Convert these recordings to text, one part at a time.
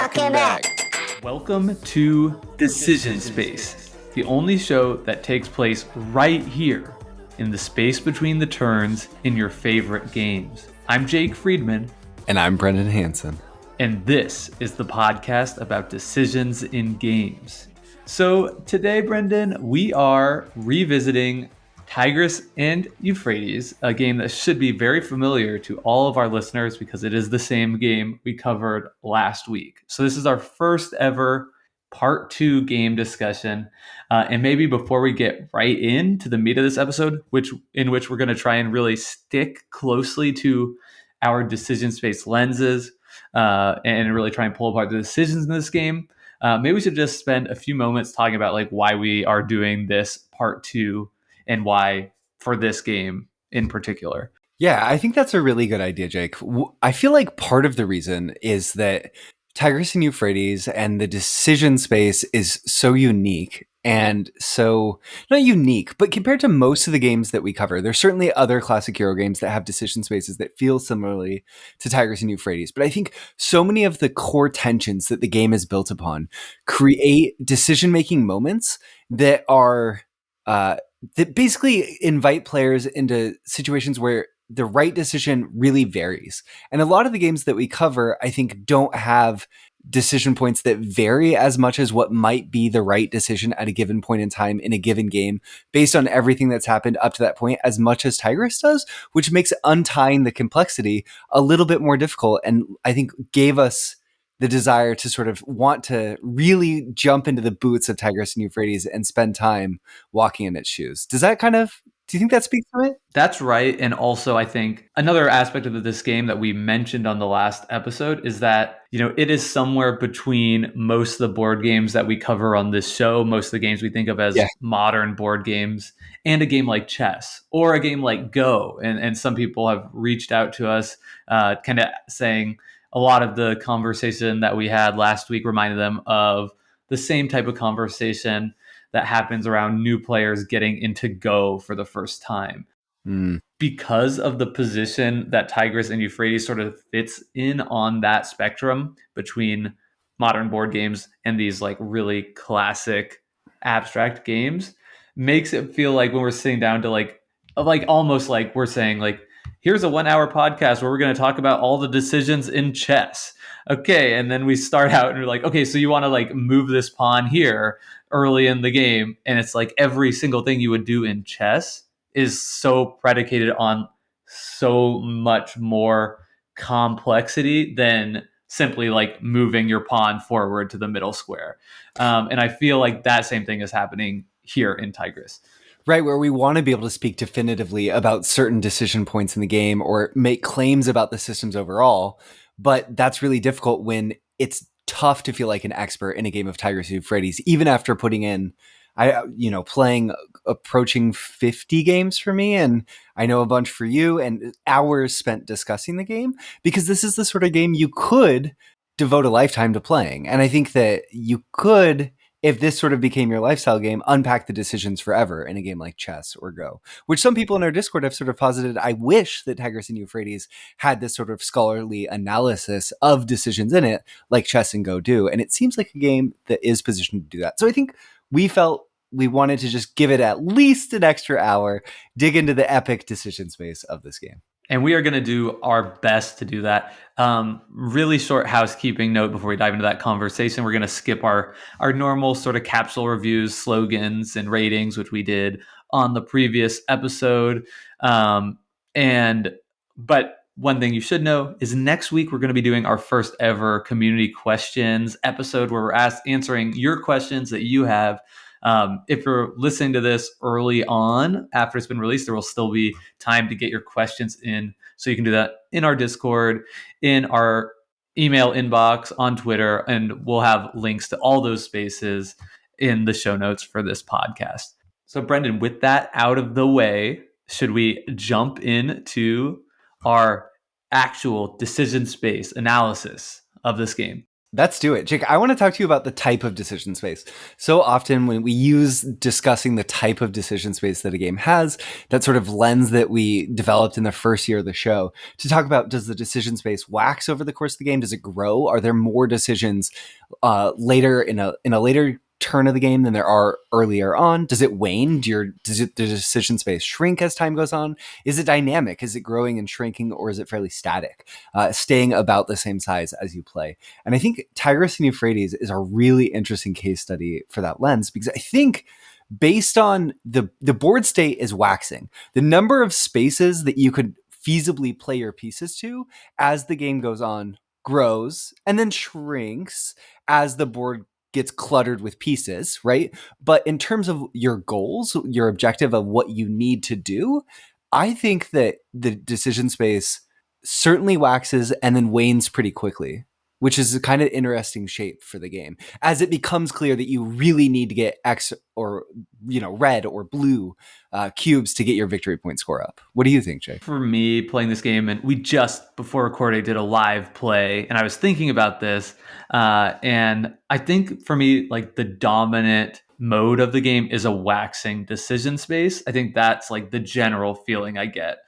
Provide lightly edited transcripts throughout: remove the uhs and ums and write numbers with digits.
Welcome back. Welcome to Decision Space, the only show that takes place right here in the space between the turns in your favorite games. I'm Jake Friedman. And I'm Brendan Hansen. And this is the podcast about decisions in games. So today, Brendan, we are revisiting Tigris and Euphrates, a game that should be very familiar to all of our listeners because it is the same game we covered last week. So this is our first ever part 2 game discussion. And maybe before we get right into the meat of this episode, in which we're going to try and really stick closely to our decision space lenses and really try and pull apart the decisions in this game, maybe we should just spend a few moments talking about like why we are doing this part 2 and why for this game in particular. Yeah, I think that's a really good idea, Jake. I feel like part of the reason is that Tigris and Euphrates and the decision space is so unique and so, not unique, but compared to most of the games that we cover, there's certainly other classic Euro games that have decision spaces that feel similarly to Tigris and Euphrates. But I think so many of the core tensions that the game is built upon create decision-making moments that are that basically invite players into situations where the right decision really varies. And a lot of the games that we cover, I think, don't have decision points that vary as much as what might be the right decision at a given point in time in a given game based on everything that's happened up to that point, as much as Tigris does, which makes untying the complexity a little bit more difficult. And I think gave us the desire to sort of want to really jump into the boots of Tigris and Euphrates and spend time walking in its shoes. Do you think that speaks to it? That's right. And also, I think another aspect of this game that we mentioned on the last episode is that, it is somewhere between most of the board games that we cover on this show, most of the games we think of as modern board games, and a game like chess or a game like Go. And some people have reached out to us kind of saying a lot of the conversation that we had last week reminded them of the same type of conversation that happens around new players getting into Go for the first time. Because of the position that Tigris and Euphrates sort of fits in on that spectrum between modern board games and these like really classic abstract games, makes it feel like when we're sitting down to like almost like we're saying like, here's a 1 hour podcast where we're going to talk about all the decisions in chess. Okay. And then we start out and we're like, okay, so you want to like move this pawn here early in the game. And it's like every single thing you would do in chess is so predicated on so much more complexity than simply like moving your pawn forward to the middle square. And I feel like that same thing is happening here in Tigris. Right, where we want to be able to speak definitively about certain decision points in the game or make claims about the systems overall. But that's really difficult when it's tough to feel like an expert in a game of Tigris and Euphrates, even after putting in, playing approaching 50 games for me. And I know a bunch for you and hours spent discussing the game, because this is the sort of game you could devote a lifetime to playing. And I think that you could, if this sort of became your lifestyle game, unpack the decisions forever in a game like chess or Go, which some people in our Discord have sort of posited. I wish that Tigris and Euphrates had this sort of scholarly analysis of decisions in it like chess and Go do. And it seems like a game that is positioned to do that. So I think we felt we wanted to just give it at least an extra hour, dig into the epic decision space of this game. And we are going to do our best to do that. Really short housekeeping note before we dive into that conversation. We're going to skip our normal sort of capsule reviews, slogans, and ratings, which we did on the previous episode. But one thing you should know is next week we're going to be doing our first ever community questions episode where we're answering your questions that you have. If you're listening to this early on after it's been released, there will still be time to get your questions in. So you can do that in our Discord, in our email inbox, on Twitter, and we'll have links to all those spaces in the show notes for this podcast. So Brendan, with that out of the way, should we jump into our actual decision space analysis of this game? Let's do it. Jake, I want to talk to you about the type of decision space. So often when we use discussing the type of decision space that a game has, that sort of lens that we developed in the first year of the show, to talk about, does the decision space wax over the course of the game? Does it grow? Are there more decisions later in a later turn of the game than there are earlier on? Does it wane? Does the decision space shrink as time goes on? Is it dynamic? Is it growing and shrinking, or is it fairly static, staying about the same size as you play? And I think Tigris and Euphrates is a really interesting case study for that lens, because I think based on the board state is waxing. The number of spaces that you could feasibly play your pieces to as the game goes on grows and then shrinks as the board gets cluttered with pieces, right? But in terms of your goals, your objective of what you need to do, I think that the decision space certainly waxes and then wanes pretty quickly, which is a kind of interesting shape for the game as it becomes clear that you really need to get X or red or blue cubes to get your victory point score up. What do you think, Jay? For me, playing this game, and we just before recording did a live play, and I was thinking about this, and I think for me, like the dominant mode of the game is a waxing decision space. I think that's like the general feeling I get.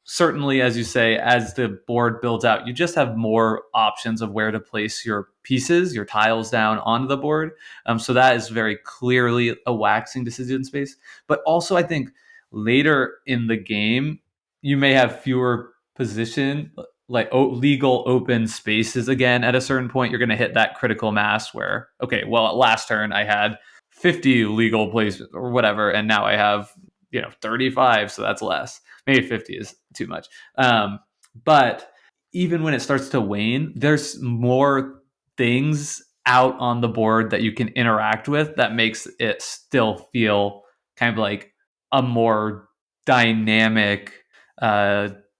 Certainly, as you say, as the board builds out, you just have more options of where to place your pieces, your tiles down onto the board. So that is very clearly a waxing decision space. But also, I think later in the game, you may have fewer position, like legal open spaces again. At a certain point, you're going to hit that critical mass where, okay, well, at last turn, I had 50 legal places or whatever, and now I have 35, so that's less. Maybe 50 is too much. But even when it starts to wane, there's more things out on the board that you can interact with that makes it still feel kind of like a more dynamic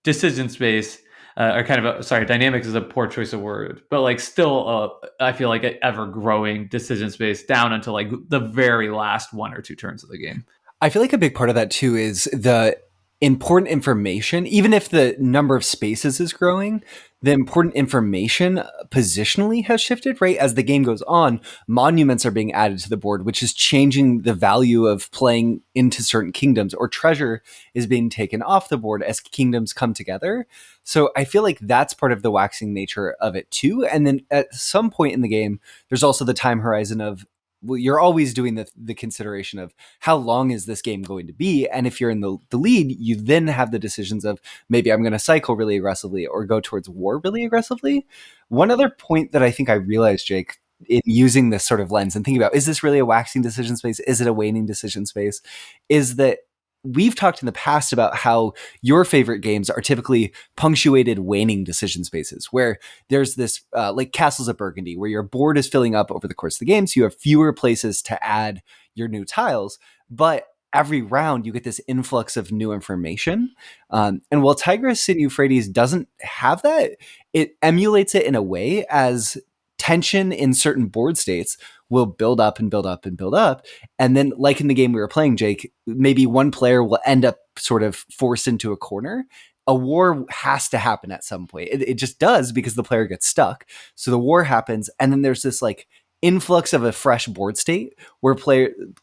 decision space. Or kind of dynamic is a poor choice of word, but like still, I feel like an ever growing decision space down until like the very last one or two turns of the game. I feel like a big part of that too is the important information. Even if the number of spaces is growing, the important information positionally has shifted, right? As the game goes on, monuments are being added to the board, which is changing the value of playing into certain kingdoms, or treasure is being taken off the board as kingdoms come together. So I feel like that's part of the waxing nature of it too. And then at some point in the game, there's also the time horizon of, well, you're always doing the consideration of how long is this game going to be? And if you're in the lead, you then have the decisions of, maybe I'm going to cycle really aggressively or go towards war really aggressively. One other point that I think I realized, Jake, in using this sort of lens and thinking about, is this really a waxing decision space? Is it a waning decision space? Is that we've talked in the past about how your favorite games are typically punctuated waning decision spaces, where there's this like Castles of Burgundy, where your board is filling up over the course of the game, so you have fewer places to add your new tiles, but every round you get this influx of new information. And while Tigris and Euphrates doesn't have that, it emulates it in a way as tension in certain board states will build up and build up and build up. And then, like in the game we were playing, Jake, maybe one player will end up sort of forced into a corner. A war has to happen at some point. It just does, because the player gets stuck. So the war happens, and then there's this like influx of a fresh board state where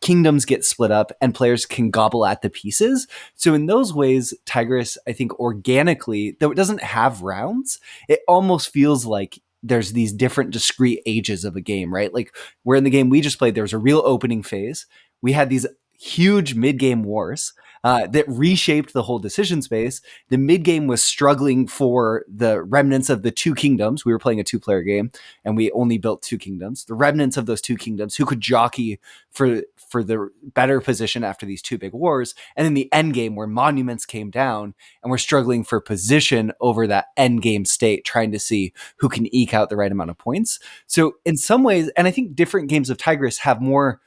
kingdoms get split up and players can gobble at the pieces. So in those ways, Tigris, I think organically, though it doesn't have rounds, it almost feels like there's these different discrete ages of a game, right? Like where in the game we just played, there was a real opening phase. We had these huge mid-game wars that reshaped the whole decision space. The mid-game was struggling for the remnants of the two kingdoms. We were playing a two-player game, and we only built two kingdoms. The remnants of those two kingdoms, who could jockey for the better position after these two big wars. And then the end game, where monuments came down, and we're struggling for position over that end game state, trying to see who can eke out the right amount of points. So in some ways, and I think different games of Tigris have more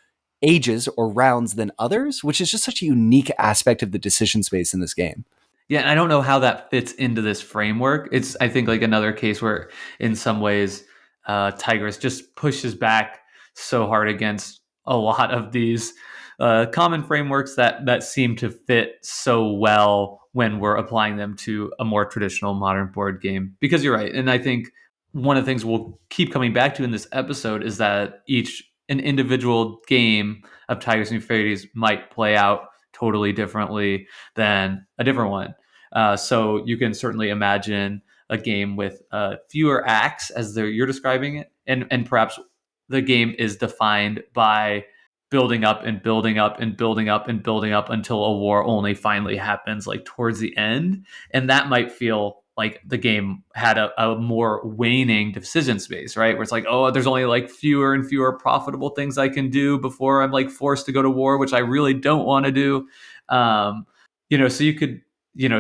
ages or rounds than others, which is just such a unique aspect of the decision space in this game. Yeah, and I don't know how that fits into this framework. It's, I think, like another case where, in some ways, Tigris just pushes back so hard against a lot of these common frameworks that seem to fit so well when we're applying them to a more traditional modern board game. Because you're right, and I think one of the things we'll keep coming back to in this episode is that an individual game of Tigris and Euphrates might play out totally differently than a different one. So you can certainly imagine a game with fewer acts as you're describing it, and perhaps the game is defined by building up and building up and building up and building up until a war only finally happens like towards the end, and that might feel like the game had a more waning decision space, right? Where it's like, oh, there's only like fewer and fewer profitable things I can do before I'm like forced to go to war, which I really don't want to do. So you could,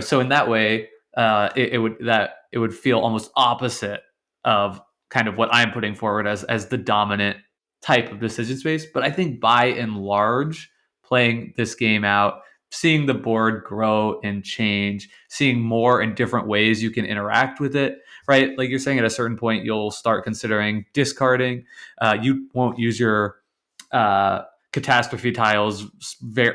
so in that way, it would feel almost opposite of kind of what I'm putting forward as the dominant type of decision space. But I think by and large, playing this game out, seeing the board grow and change, seeing more and different ways you can interact with it, right? Like you're saying, at a certain point, you'll start considering discarding. You won't use your uh, catastrophe tiles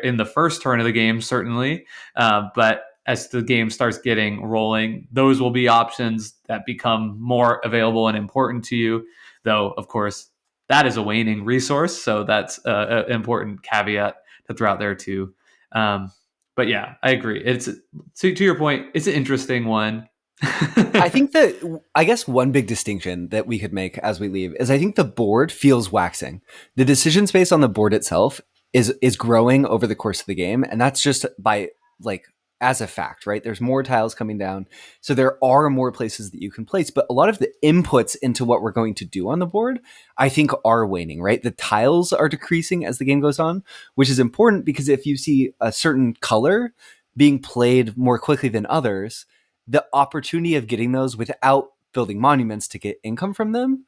in the first turn of the game, certainly. But as the game starts getting rolling, those will be options that become more available and important to you. Though, of course, that is a waning resource. So that's an important caveat to throw out there, too. But yeah, I agree. To your point, it's an interesting one. I think that, I guess one big distinction that we could make as we leave is I think the board feels waxing. The decision space on the board itself is growing over the course of the game, and that's just by like as a fact, right? There's more tiles coming down, so there are more places that you can place, but a lot of the inputs into what we're going to do on the board, I think, are waning, right? The tiles are decreasing as the game goes on, which is important because if you see a certain color being played more quickly than others, the opportunity of getting those without building monuments to get income from them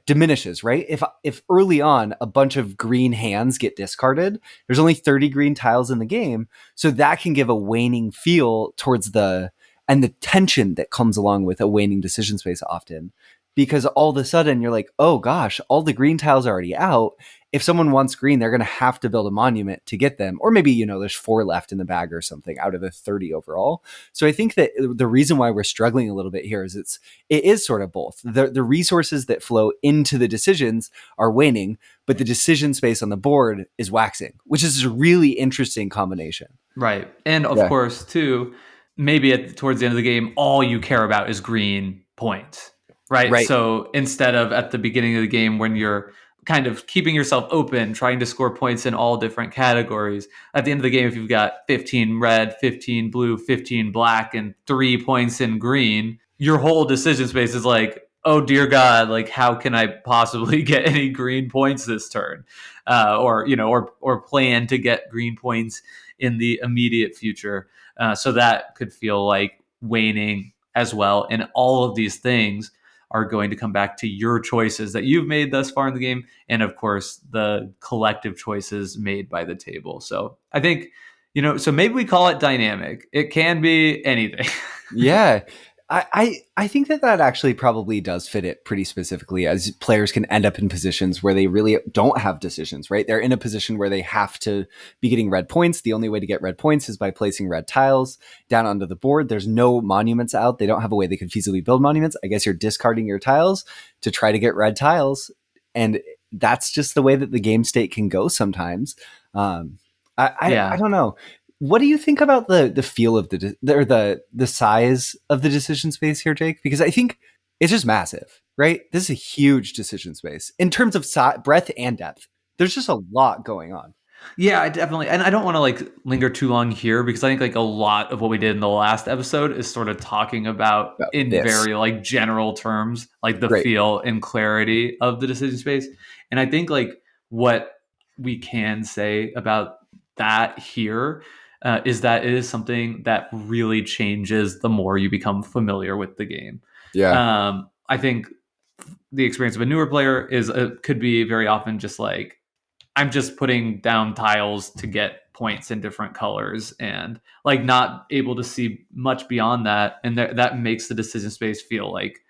diminishes, right? If early on a bunch of green hands get discarded, there's only 30 green tiles in the game, so that can give a waning feel towards and the tension that comes along with a waning decision space often. Because all of a sudden you're like, oh gosh, all the green tiles are already out. If someone wants green, they're going to have to build a monument to get them. Or maybe, there's 4 left in the bag or something out of the 30 overall. So I think that the reason why we're struggling a little bit here is it is sort of both. The resources that flow into the decisions are waning, but the decision space on the board is waxing, which is a really interesting combination. Right. And of course, too, maybe towards the end of the game, all you care about is green points. Right. So instead of at the beginning of the game when you're kind of keeping yourself open, trying to score points in all different categories, at the end of the game, if you've got 15 red, 15 blue, 15 black, and 3 points in green, your whole decision space is like, oh dear God, like how can I possibly get any green points this turn? Or plan to get green points in the immediate future. So that could feel like waning as well. And all of these things are going to come back to your choices that you've made thus far in the game. And of course, the collective choices made by the table. So I think, so maybe we call it dynamic. It can be anything. Yeah. I think that actually probably does fit it pretty specifically, as players can end up in positions where they really don't have decisions, right? They're in a position where they have to be getting red points. The only way to get red points is by placing red tiles down onto the board. There's no monuments out. They don't have a way they could feasibly build monuments. I guess you're discarding your tiles to try to get red tiles. And that's just the way that the game state can go sometimes. I don't know. What do you think about the feel of the size of the decision space here, Jake? Because I think it's just massive, right? This is a huge decision space in terms of breadth and depth. There's just a lot going on. Yeah, I definitely, and I don't want to like linger too long here because I think like a lot of what we did in the last episode is sort of talking about in very like general terms, like the feel and clarity of the decision space. And I think like what we can say about that here is that it is something that really changes the more you become familiar with the game. Yeah. I think the experience of a newer player could be very often just like, I'm just putting down tiles to get points in different colors and like not able to see much beyond that. And that makes the decision space feel like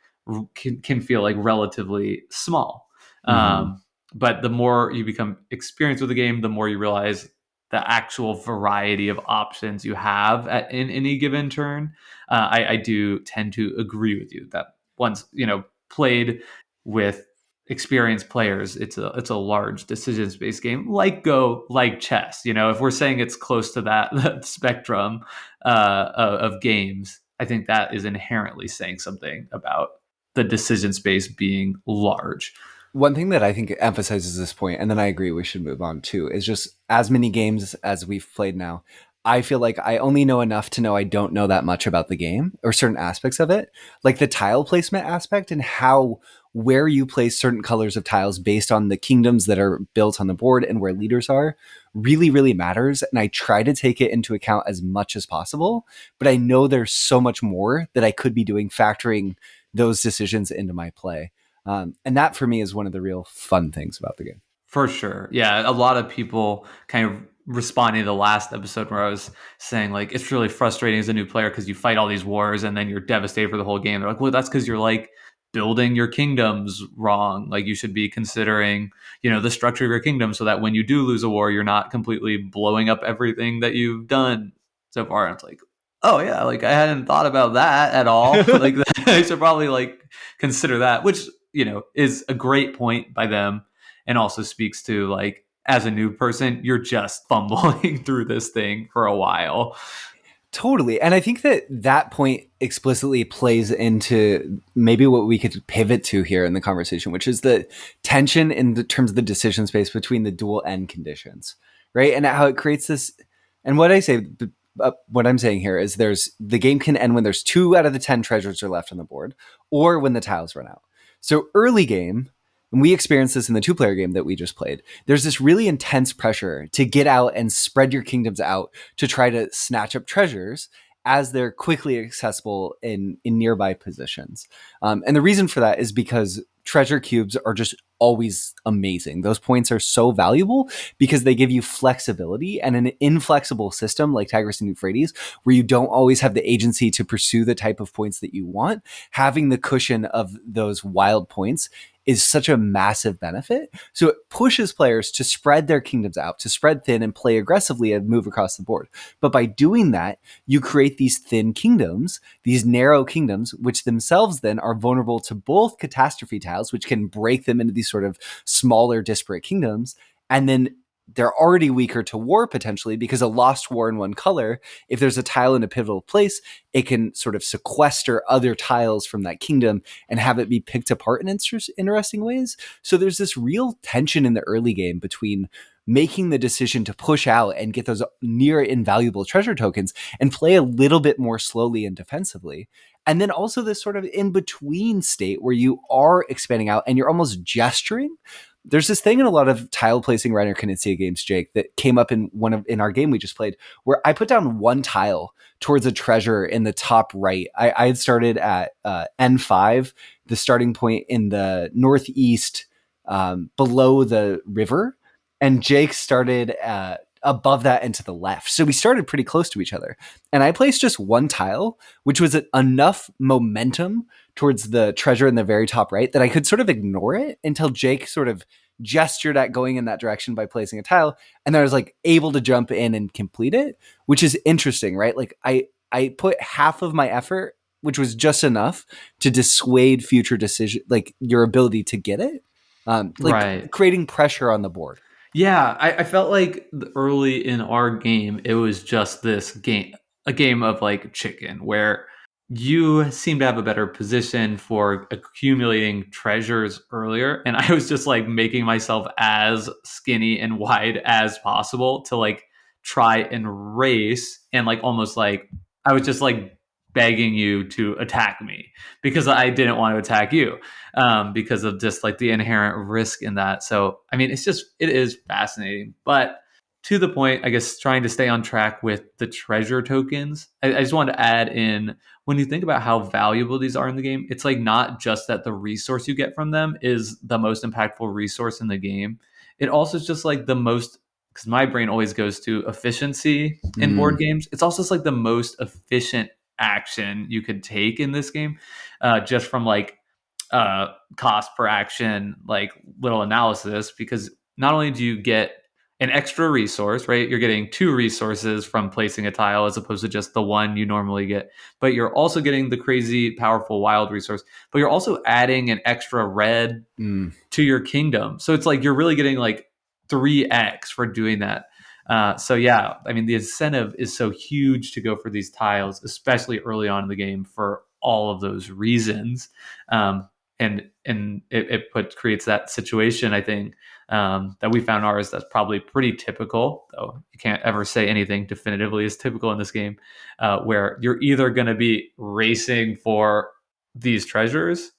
can feel like relatively small. Mm-hmm. But the more you become experienced with the game, the more you realize the actual variety of options you have in any given turn. I do tend to agree with you that once, played with experienced players, it's a large decision space game, like Go, like chess. If we're saying it's close to that spectrum of games, I think that is inherently saying something about the decision space being large. One thing that I think emphasizes this point, and then I agree we should move on too, is just as many games as we've played now, I feel like I only know enough to know I don't know that much about the game or certain aspects of it, like the tile placement aspect and how where you place certain colors of tiles based on the kingdoms that are built on the board and where leaders are really, really matters. And I try to take it into account as much as possible, but I know there's so much more that I could be doing factoring those decisions into my play. And that for me is one of the real fun things about the game. For sure. Yeah. A lot of people kind of responding to the last episode where I was saying, like, it's really frustrating as a new player because you fight all these wars and then you're devastated for the whole game. They're like, well, that's because you're like building your kingdoms wrong. Like, you should be considering, the structure of your kingdom so that when you do lose a war, you're not completely blowing up everything that you've done so far. And it's like, oh, yeah, like I hadn't thought about that at all. Like, I should probably like consider that, which, is a great point by them, and also speaks to, like, as a new person, you're just fumbling through this thing for a while. Totally. And I think that point explicitly plays into maybe what we could pivot to here in the conversation, which is the tension in the terms of the decision space between the dual end conditions, right? And how it creates this. And what I'm saying here is the game can end when there's 2 out of the 10 treasures are left on the board, or when the tiles run out. So early game, and we experienced this in the 2-player game that we just played, there's this really intense pressure to get out and spread your kingdoms out to try to snatch up treasures as they're quickly accessible in nearby positions. And the reason for that is because treasure cubes are just always amazing. Those points are so valuable because they give you flexibility, and an inflexible system like Tigris and Euphrates, where you don't always have the agency to pursue the type of points that you want, having the cushion of those wild points is such a massive benefit. So it pushes players to spread their kingdoms out, to spread thin and play aggressively and move across the board. But by doing that, you create these thin kingdoms, these narrow kingdoms, which themselves then are vulnerable to both catastrophe tiles, which can break them into these sort of smaller, disparate kingdoms. And then they're already weaker to war potentially, because a lost war in one color, if there's a tile in a pivotal place, it can sort of sequester other tiles from that kingdom and have it be picked apart in interesting ways. So there's this real tension in the early game between making the decision to push out and get those near invaluable treasure tokens and play a little bit more slowly and defensively. And then also this sort of in-between state where you are expanding out and you're almost gesturing. There's this thing in a lot of tile placing Reiner Knizia games, Jake, that came up in in our game we just played, where I put down one tile towards a treasure in the top right. I had started at N5, the starting point in the northeast, below the river, and Jake started above that and to the left. So we started pretty close to each other. And I placed just one tile, which was enough momentum towards the treasure in the very top right that I could sort of ignore it until Jake sort of gestured at going in that direction by placing a tile. And then I was like able to jump in and complete it, which is interesting, right? Like I put half of my effort, which was just enough to dissuade future decision, like your ability to get it, Right. creating pressure on the board. Yeah, I felt like early in our game, it was just a game of like chicken, where you seem to have a better position for accumulating treasures earlier. And I was just like making myself as skinny and wide as possible to like try and race, and like almost like I was just like begging you to attack me because I didn't want to attack you, because of just like the inherent risk in that. So, I mean, it is fascinating. But to the point, I guess, trying to stay on track with the treasure tokens, I just wanted to add in, when you think about how valuable these are in the game, it's like not just that the resource you get from them is the most impactful resource in the game. It also is just like the most, because my brain always goes to efficiency in board games. It's also just like the most efficient action you could take in this game, just from like cost per action, like little analysis, because not only do you get an extra resource, right? You're getting 2 resources from placing a tile as opposed to just the one you normally get. But you're also getting the crazy powerful wild resource. But you're also adding an extra red to your kingdom. So it's like you're really getting like 3x for doing that. So yeah, I mean the incentive is so huge to go for these tiles, especially early on in the game for all of those reasons. And it creates that situation, I think, that we found ours that's probably pretty typical, though you can't ever say anything definitively is typical in this game, where you're either going to be racing for these treasures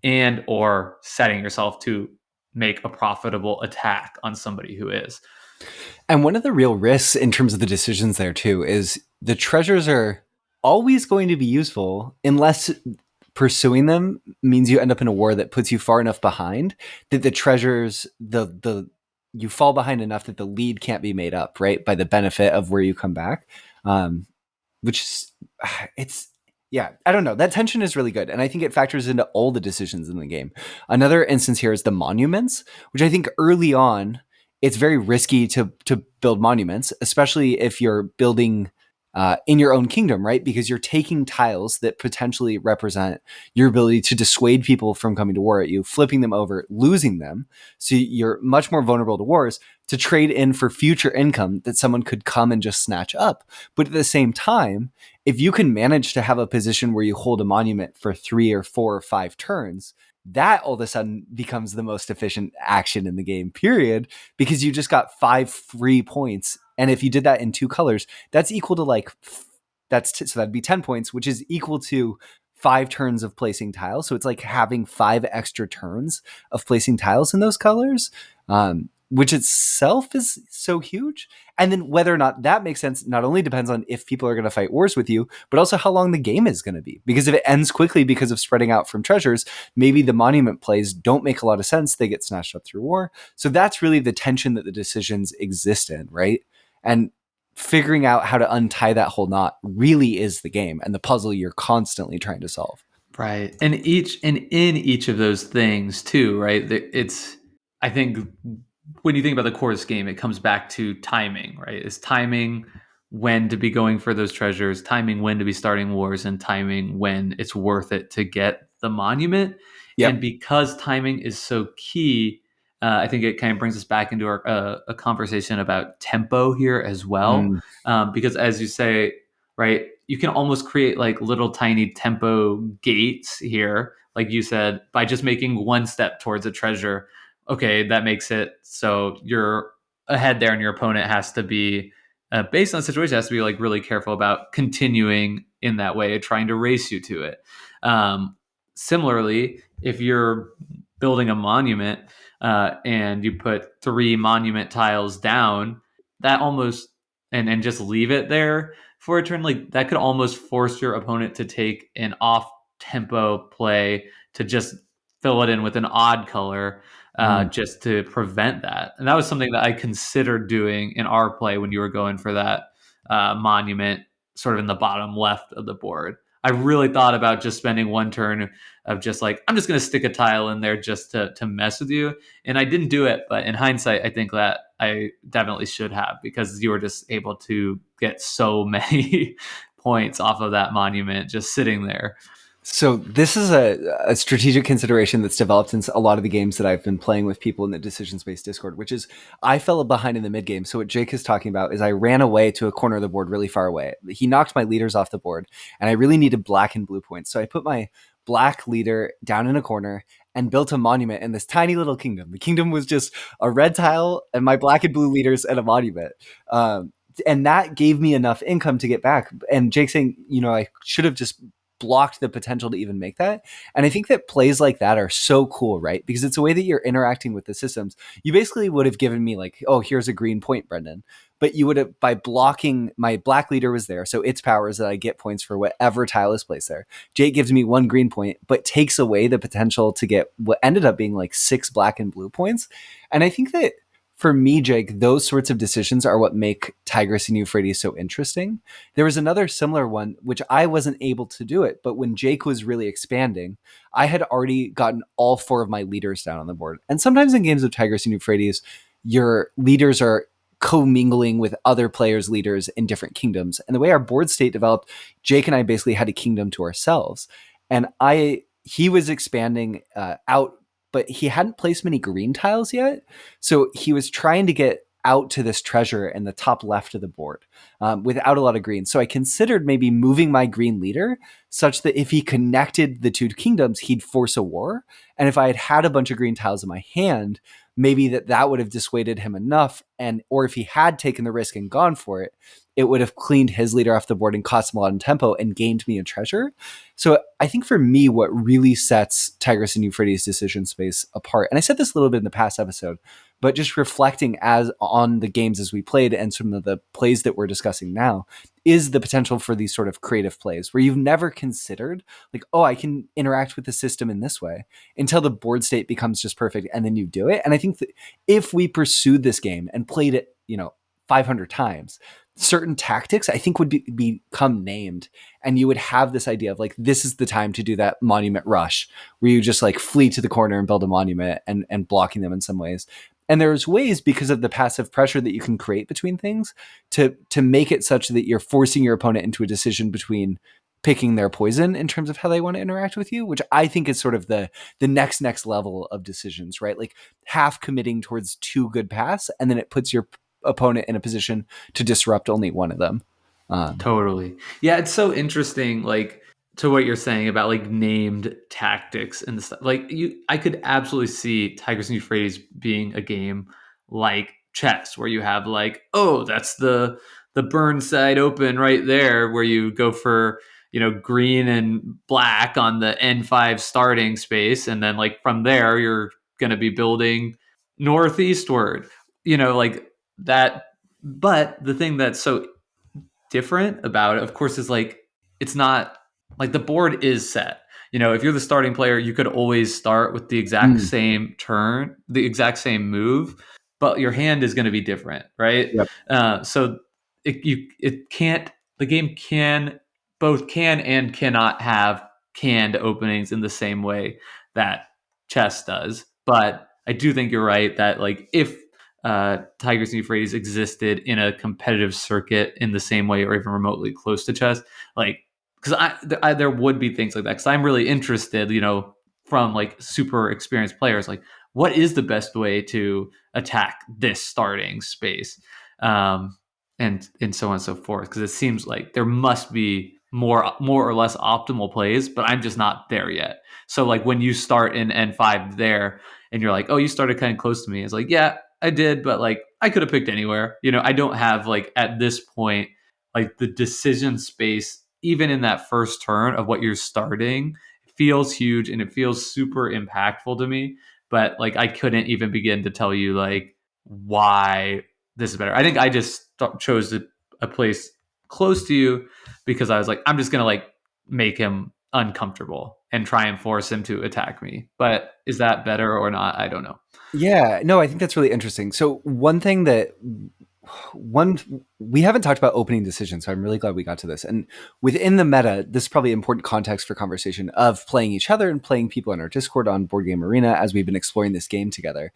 and or setting yourself to make a profitable attack on somebody who is. And one of the real risks in terms of the decisions there too is the treasures are always going to be useful unless pursuing them means you end up in a war that puts you far enough behind that the treasures you fall behind enough that the lead can't be made up, right, by the benefit of where you come back. Which is, it's, yeah, I don't know. That tension is really good. And I think it factors into all the decisions in the game. Another instance here is the monuments, which I think early on, it's very risky to build monuments, especially if you're building in your own kingdom, right? Because you're taking tiles that potentially represent your ability to dissuade people from coming to war at you, flipping them over, losing them. So you're much more vulnerable to wars, to trade in for future income that someone could come and just snatch up. But at the same time, if you can manage to have a position where you hold a monument for 3 or 4 or 5 turns, that all of a sudden becomes the most efficient action in the game, period, because you just got 5 free points. And if you did that in 2 colors, that's equal to like, so that'd be 10 points, which is equal to 5 turns of placing tiles. So it's like having 5 extra turns of placing tiles in those colors, which itself is so huge. And then whether or not that makes sense not only depends on if people are going to fight wars with you, but also how long the game is going to be. Because if it ends quickly because of spreading out from treasures, maybe the monument plays don't make a lot of sense. They get snatched up through war. So that's really the tension that the decisions exist in, right? And figuring out how to untie that whole knot really is the game and the puzzle you're constantly trying to solve. Right. And in each of those things too, right? It's, I think when you think about the core of this game, it comes back to timing, right? It's timing when to be going for those treasures, timing when to be starting wars, and timing when it's worth it to get the monument. Yep. And because timing is so key, I think it kind of brings us back into a conversation about tempo here as well. Because as you say, right, you can almost create like little tiny tempo gates here, like you said, by just making one step towards a treasure. Okay, that makes it so you're ahead there, and your opponent has to be, based on the situation, has to be like really careful about continuing in that way, trying to race you to it. Similarly, if you're building a monument and you put 3 monument tiles down, that almost and just leave it there for a turn, like that could almost force your opponent to take an off tempo play to just fill it in with an odd color, just to prevent that. And that was something that I considered doing in our play when you were going for that monument sort of in the bottom left of the board. I really thought about just spending one turn of just like, I'm just going to stick a tile in there just to mess with you. And I didn't do it. But in hindsight, I think that I definitely should have, because you were just able to get so many points off of that monument just sitting there. So this is a strategic consideration that's developed in a lot of the games that I've been playing with people in the Decision Space Discord, which is I fell behind in the mid game. So what Jake is talking about is I ran away to a corner of the board really far away. He knocked my leaders off the board, and I really needed black and blue points. So I put my black leader down in a corner and built a monument in this tiny little kingdom. The kingdom was just a red tile and my black and blue leaders and a monument. And that gave me enough income to get back. And Jake saying, I should have just blocked the potential to even make that. And I think that plays like that are so cool, right? Because it's a way that you're interacting with the systems. You basically would have given me like, oh, here's a green point, Brendan. But you would have, by blocking, my black leader was there. So its power is that I get points for whatever tile is placed there. Jake gives me 1 green point, but takes away the potential to get what ended up being like 6 black and blue points. And I think that for me, Jake, those sorts of decisions are what make Tigris and Euphrates so interesting. There was another similar one, which I wasn't able to do it, but when Jake was really expanding, I had already gotten all 4 of my leaders down on the board. And sometimes in games of Tigris and Euphrates, your leaders are commingling with other players' leaders in different kingdoms. And the way our board state developed, Jake and I basically had a kingdom to ourselves. And he was expanding out, but he hadn't placed many green tiles yet. So he was trying to get out to this treasure in the top left of the board without a lot of green. So I considered maybe moving my green leader such that if he connected the two kingdoms, he'd force a war. And if I had had a bunch of green tiles in my hand, maybe that would have dissuaded him enough. And or if he had taken the risk and gone for it, it would have cleaned his leader off the board and cost him a lot in tempo and gained me a treasure. So I think for me, what really sets Tigris and Euphrates decision space apart, and I said this a little bit in the past episode, but just reflecting as on the games as we played and some of the plays that we're discussing now, is the potential for these sort of creative plays where you've never considered like, oh, I can interact with the system in this way until the board state becomes just perfect. And then you do it. And I think that if we pursued this game and played it, 500 times, certain tactics I think would become named, and you would have this idea of like, this is the time to do that monument rush where you just like flee to the corner and build a monument and blocking them in some ways. And there's ways, because of the passive pressure that you can create between things, to make it such that you're forcing your opponent into a decision between picking their poison in terms of how they want to interact with you, which I think is sort of the next level of decisions, right? Like half committing towards two good paths, and then it puts your opponent in a position to disrupt only one of them. Totally. Yeah, it's so interesting, like, to what you're saying about like named tactics and stuff. Like I could absolutely see Tigers and Euphrates being a game like chess, where you have like, oh, that's the burn side open right there, where you go for green and black on the N5 starting space, and then like from there you're gonna be building northeastward, like that. But the thing that's so different about it, of course, is like, it's not like the board is set. If you're the starting player, you could always start with the exact same turn, the exact same move, but your hand is going to be different, right? Yep. So it can't. The game both can and cannot have canned openings in the same way that chess does. But I do think you're right that like if Tigris and Euphrates existed in a competitive circuit in the same way or even remotely close to chess, like, because there would be things like that, because I'm really interested, from like super experienced players, like what is the best way to attack this starting space, and so on and so forth, because it seems like there must be more or less optimal plays, but I'm just not there yet. So like when you start in N5 there and you're like, oh, you started kind of close to me, it's like, yeah, I did, but like I could have picked anywhere. I don't have like at this point like the decision space, even in that first turn of what you're starting, feels huge and it feels super impactful to me. But like I couldn't even begin to tell you like why this is better. I think I just chose a place close to you because I was like, I'm just gonna like make him uncomfortable and try and force him to attack me. But is that better or not? I don't know. Yeah, no, I think that's really interesting. So we haven't talked about opening decisions, so I'm really glad we got to this. And within the meta, this is probably important context for conversation of playing each other and playing people in our Discord on Board Game Arena as we've been exploring this game together.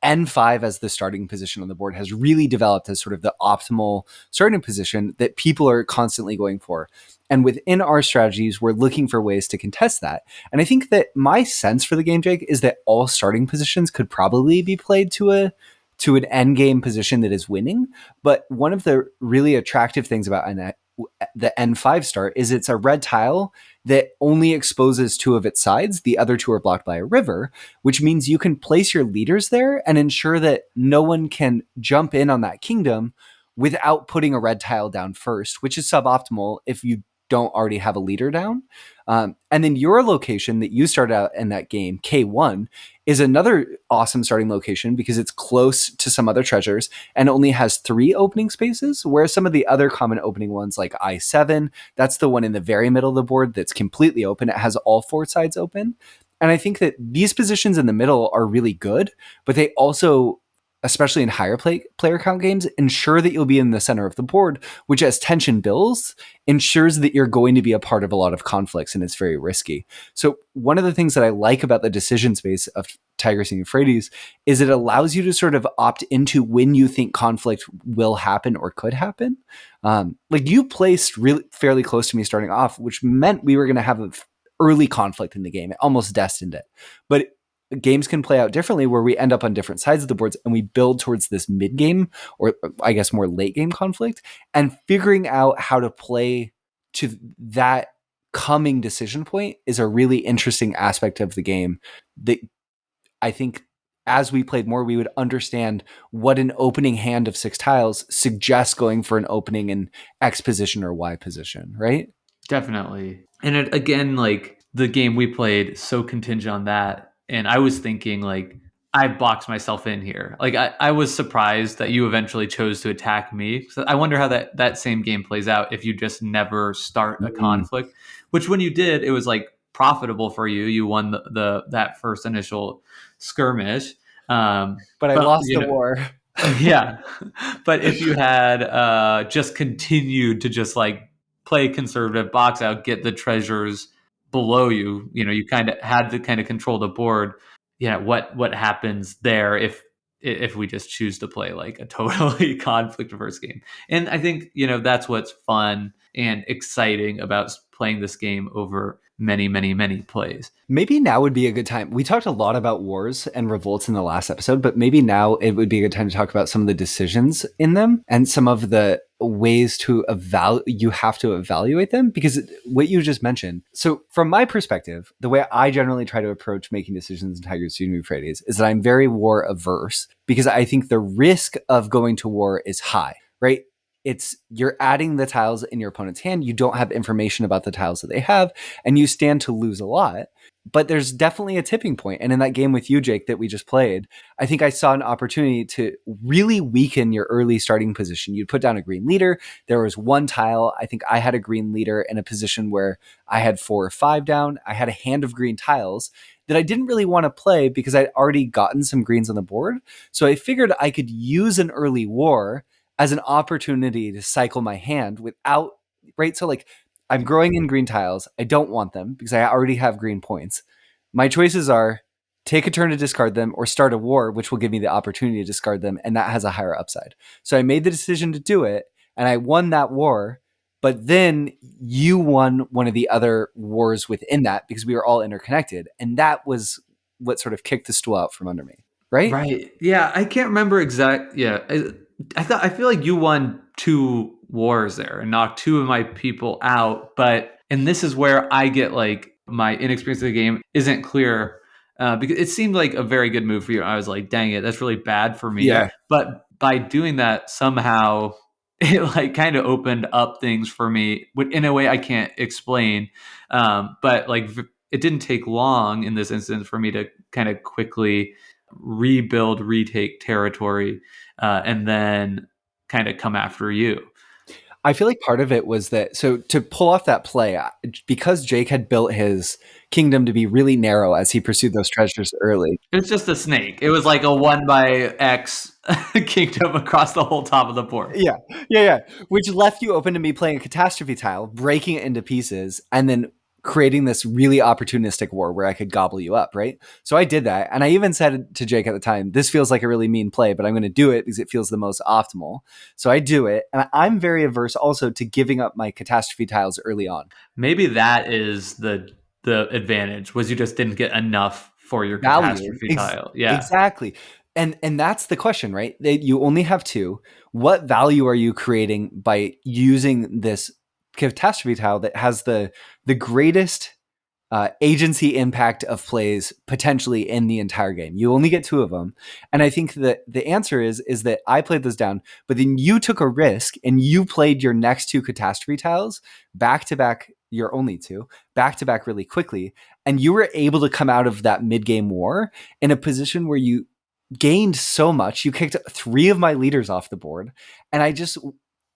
N5 as the starting position on the board has really developed as sort of the optimal starting position that people are constantly going for. And within our strategies, we're looking for ways to contest that. And I think that my sense for the game, Jake, is that all starting positions could probably be played to an end game position that is winning. But one of the really attractive things about the N5 start is it's a red tile that only exposes two of its sides. The other two are blocked by a river, which means you can place your leaders there and ensure that no one can jump in on that kingdom without putting a red tile down first, which is suboptimal if you don't already have a leader down. And then your location that you started out in that game, K1, is another awesome starting location because it's close to some other treasures and only has 3 opening spaces, whereas some of the other common opening ones like I7, that's the one in the very middle of the board that's completely open. It has all 4 sides open. And I think that these positions in the middle are really good, but they also especially in higher player count games, ensure that you'll be in the center of the board, which as tension builds, ensures that you're going to be a part of a lot of conflicts, and it's very risky. So one of the things that I like about the decision space of Tigris and Euphrates is it allows you to sort of opt into when you think conflict will happen or could happen. Like you placed really fairly close to me starting off, which meant we were going to have an early conflict in the game. It almost destined it. But games can play out differently where we end up on different sides of the boards and we build towards this mid game, or I guess more late game conflict, and figuring out how to play to that coming decision point is a really interesting aspect of the game that I think as we played more, we would understand what an opening hand of 6 tiles suggests going for an opening in X position or Y position, right? Definitely. And it, again, like the game we played, so contingent on that. And I was thinking, like, I boxed myself in here. Like, I was surprised that you eventually chose to attack me. So I wonder how that same game plays out if you just never start a conflict, which when you did, it was like profitable for you. You won the that first initial skirmish. But I lost the war. Yeah. But if you had just continued to just like play conservative, box out, get the treasures below you, you kind of had to kind of control the board. Yeah, what happens there if we just choose to play like a totally conflict averse game? And I think, that's what's fun and exciting about playing this game over many, many, many plays. Maybe now would be a good time. We talked a lot about wars and revolts in the last episode, but maybe now it would be a good time to talk about some of the decisions in them and some of the ways to you have to evaluate them, because what you just mentioned. So from my perspective, the way I generally try to approach making decisions in Tigris and Euphrates is that I'm very war averse, because I think the risk of going to war is high, right? You're adding the tiles in your opponent's hand. You don't have information about the tiles that they have, and you stand to lose a lot. But there's definitely a tipping point. And in that game with you, Jake, that we just played, I think I saw an opportunity to really weaken your early starting position. You'd put down a green leader. There was one tile. I think I had a green leader in a position where I had 4 or 5 down. I had a hand of green tiles that I didn't really want to play because I'd already gotten some greens on the board. So I figured I could use an early war as an opportunity to cycle my hand without, right? So like I'm growing in green tiles. I don't want them because I already have green points. My choices are take a turn to discard them or start a war, which will give me the opportunity to discard them. And that has a higher upside. So I made the decision to do it and I won that war. But then you won one of the other wars within that because we were all interconnected. And that was what sort of kicked the stool out from under me. Right? Right. Yeah. I can't remember exact. Yeah. I feel like you won 2 wars there and knocked 2 of my people out. And this is where I get like my inexperience of the game isn't clear because it seemed like a very good move for you. I was like, dang it, that's really bad for me. Yeah. But by doing that, somehow it like kind of opened up things for me in a way I can't explain. But like it didn't take long in this instance for me to kind of quickly rebuild, retake territory, and then kind of come after you. I feel like part of it was that, so to pull off that play, because Jake had built his kingdom to be really narrow as he pursued those treasures early. It's just a snake. It was like a 1 by X kingdom across the whole top of the board. Yeah. Which left you open to me playing a catastrophe tile, breaking it into pieces, and then creating this really opportunistic war where I could gobble you up, right? So I did that. And I even said to Jake at the time, this feels like a really mean play, but I'm going to do it because it feels the most optimal. So I do it. And I'm very averse also to giving up my catastrophe tiles early on. Maybe that is the advantage, was you just didn't get enough for your catastrophe tile. Yeah. Exactly. And that's the question, right? You only have 2. What value are you creating by using this catastrophe tile that has the greatest agency impact of plays potentially in the entire game? You only get 2 of them. And I think that the answer is that I played those down, but then you took a risk and you played your next 2 catastrophe tiles back to back, your only 2, back to back really quickly. And you were able to come out of that mid-game war in a position where you gained so much. You kicked 3 of my leaders off the board. And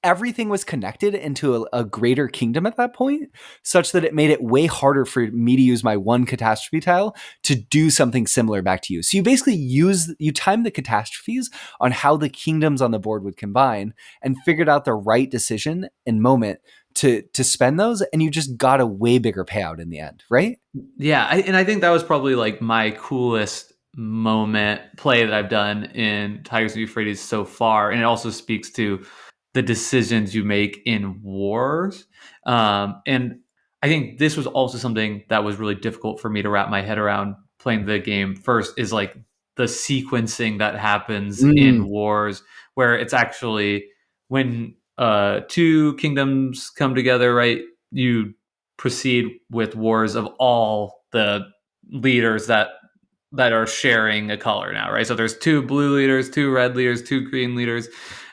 everything was connected into a greater kingdom at that point, such that it made it way harder for me to use my one catastrophe tile to do something similar back to you. So you basically you time the catastrophes on how the kingdoms on the board would combine and figured out the right decision and moment to spend those, and you just got a way bigger payout in the end, right? Yeah, and I think that was probably like my coolest moment play that I've done in Tigers and Euphrates so far, and it also speaks to the decisions you make in wars. And I think this was also something that was really difficult for me to wrap my head around playing the game first. Is like the sequencing that happens in wars, where it's actually when two kingdoms come together, right? You proceed with wars of all the leaders that are sharing a color now, right? So there's two blue leaders, two red leaders, two green leaders.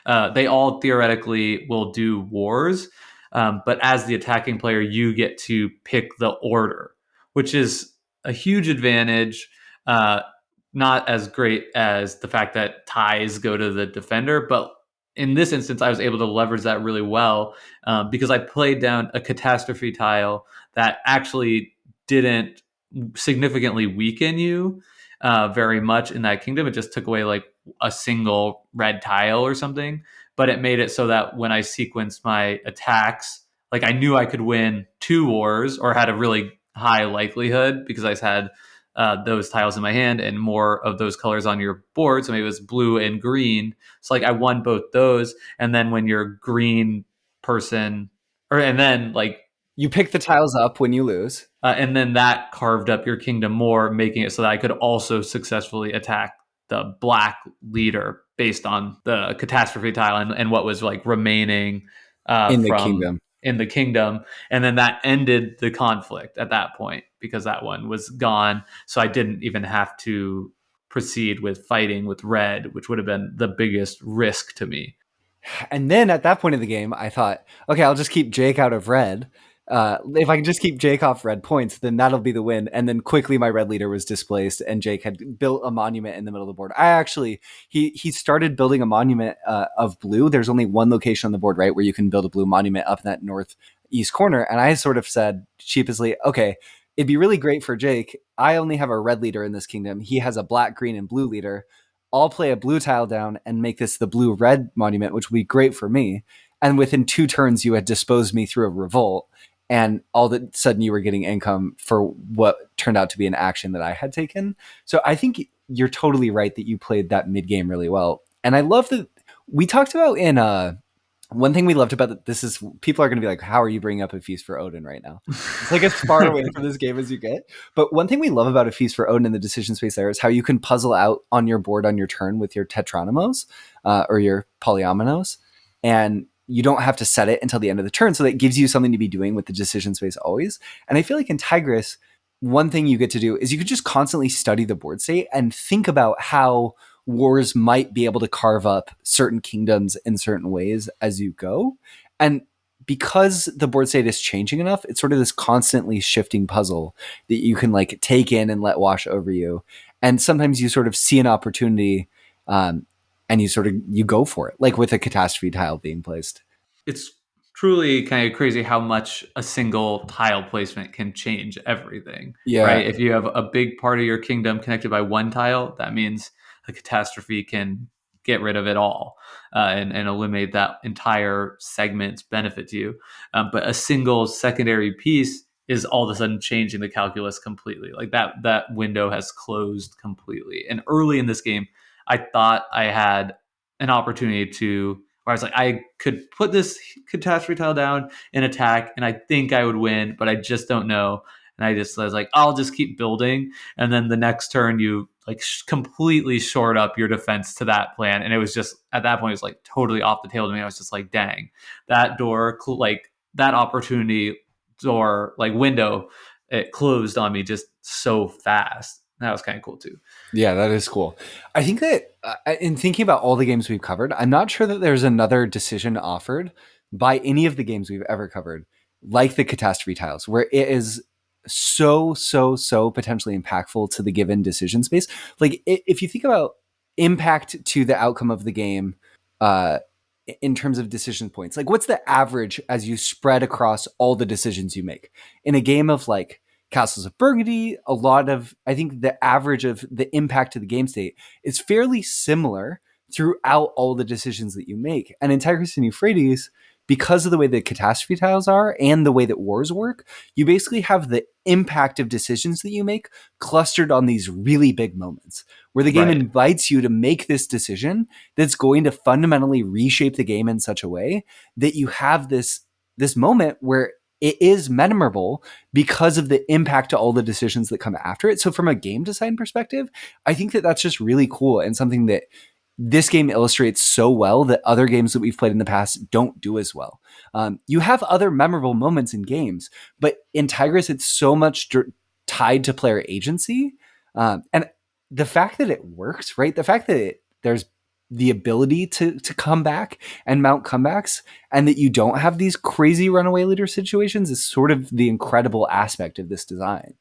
They all theoretically will do wars, but as the attacking player, you get to pick the order, which is a huge advantage. Not as great as the fact that ties go to the defender, but in this instance, I was able to leverage that really well because I played down a catastrophe tile that actually didn't significantly weaken you very much in that kingdom. It just took away like a single red tile or something, but it made it so that when I sequenced my attacks, like I knew I could win two wars or had a really high likelihood because I had those tiles in my hand and more of those colors on your board. So maybe it was blue and green. So like I won both those. And then when your green person, or and then like You pick the tiles up when you lose. and then that carved up your kingdom more, making it so that I could also successfully attack the black leader based on the catastrophe tile and what was like remaining In the from kingdom. in the kingdom. And then that ended the conflict at that point because that one was gone. So I didn't even have to proceed with fighting with red, which would have been the biggest risk to me. And then at that point of the game, I thought, okay, I'll just keep Jake out of red. If I can just keep Jake off red points, then that'll be the win. And then quickly, my red leader was displaced, and Jake had built a monument in the middle of the board. I actually, he started building a monument of blue. There's only one location on the board, right, where you can build a blue monument up in that northeast corner. And I sort of said sheepishly, okay, it'd be really great for Jake. I only have a red leader in this kingdom. He has a black, green, and blue leader. I'll play a blue tile down and make this the blue red monument, which would be great for me. And within 2 turns, you had disposed me through a revolt. And all of a sudden, you were getting income for what turned out to be an action that I had taken. So I think you're totally right that you played that mid game really well. And I love that we talked about in one thing we loved about this is people are going to be like, how are you bringing up A Feast for Odin right now? It's like as far away from this game as you get. But one thing we love about A Feast for Odin in the decision space there is how you can puzzle out on your board on your turn with your tetronymos or your polyominoes. And you don't have to set it until the end of the turn. So that gives you something to be doing with the decision space always. And I feel like in Tigris, one thing you get to do is you could just constantly study the board state and think about how wars might be able to carve up certain kingdoms in certain ways as you go. And because the board state is changing enough, it's sort of this constantly shifting puzzle that you can like take in and let wash over you. And sometimes you sort of see an opportunity and you go for it, like with a catastrophe tile being placed. It's truly kind of crazy how much a single tile placement can change everything, Yeah. right? If you have a big part of your kingdom connected by one tile, that means a catastrophe can get rid of it all and eliminate that entire segment's benefit to you. But a single secondary piece is all of a sudden changing the calculus completely. Like that window has closed completely. And early in this game, I thought I had an opportunity to where I was like, I could put this catastrophe tile down and attack, and I think I would win, but I just don't know. And I was like, I'll just keep building, and then the next turn you like completely short up your defense to that plan, and it was just at that point it was like totally off the table to me. I was just like, dang, that door, like that opportunity door, like window, it closed on me just so fast. That was kind of cool too. Yeah, that is cool. I think that in thinking about all the games we've covered, I'm not sure that there's another decision offered by any of the games we've ever covered, like the catastrophe tiles, where it is so potentially impactful to the given decision space. Like if you think about impact to the outcome of the game, in terms of decision points? Like, what's the average as you spread across all the decisions you make in a game of like Castles of Burgundy? A lot of, I think the average of the impact to the game state is fairly similar throughout all the decisions that you make. And in Tigris and Euphrates, because of the way the catastrophe tiles are and the way that wars work, you basically have the impact of decisions that you make clustered on these really big moments where the game Right. invites you to make this decision that's going to fundamentally reshape the game in such a way that you have this moment where it is memorable because of the impact to all the decisions that come after it. So from a game design perspective, I think that that's just really cool and something that this game illustrates so well that other games that we've played in the past don't do as well. You have other memorable moments in games, but in Tigris, it's so much tied to player agency. And the fact that it works, right? The fact that there's the ability to come back and mount comebacks and that you don't have these crazy runaway leader situations is sort of the incredible aspect of this design,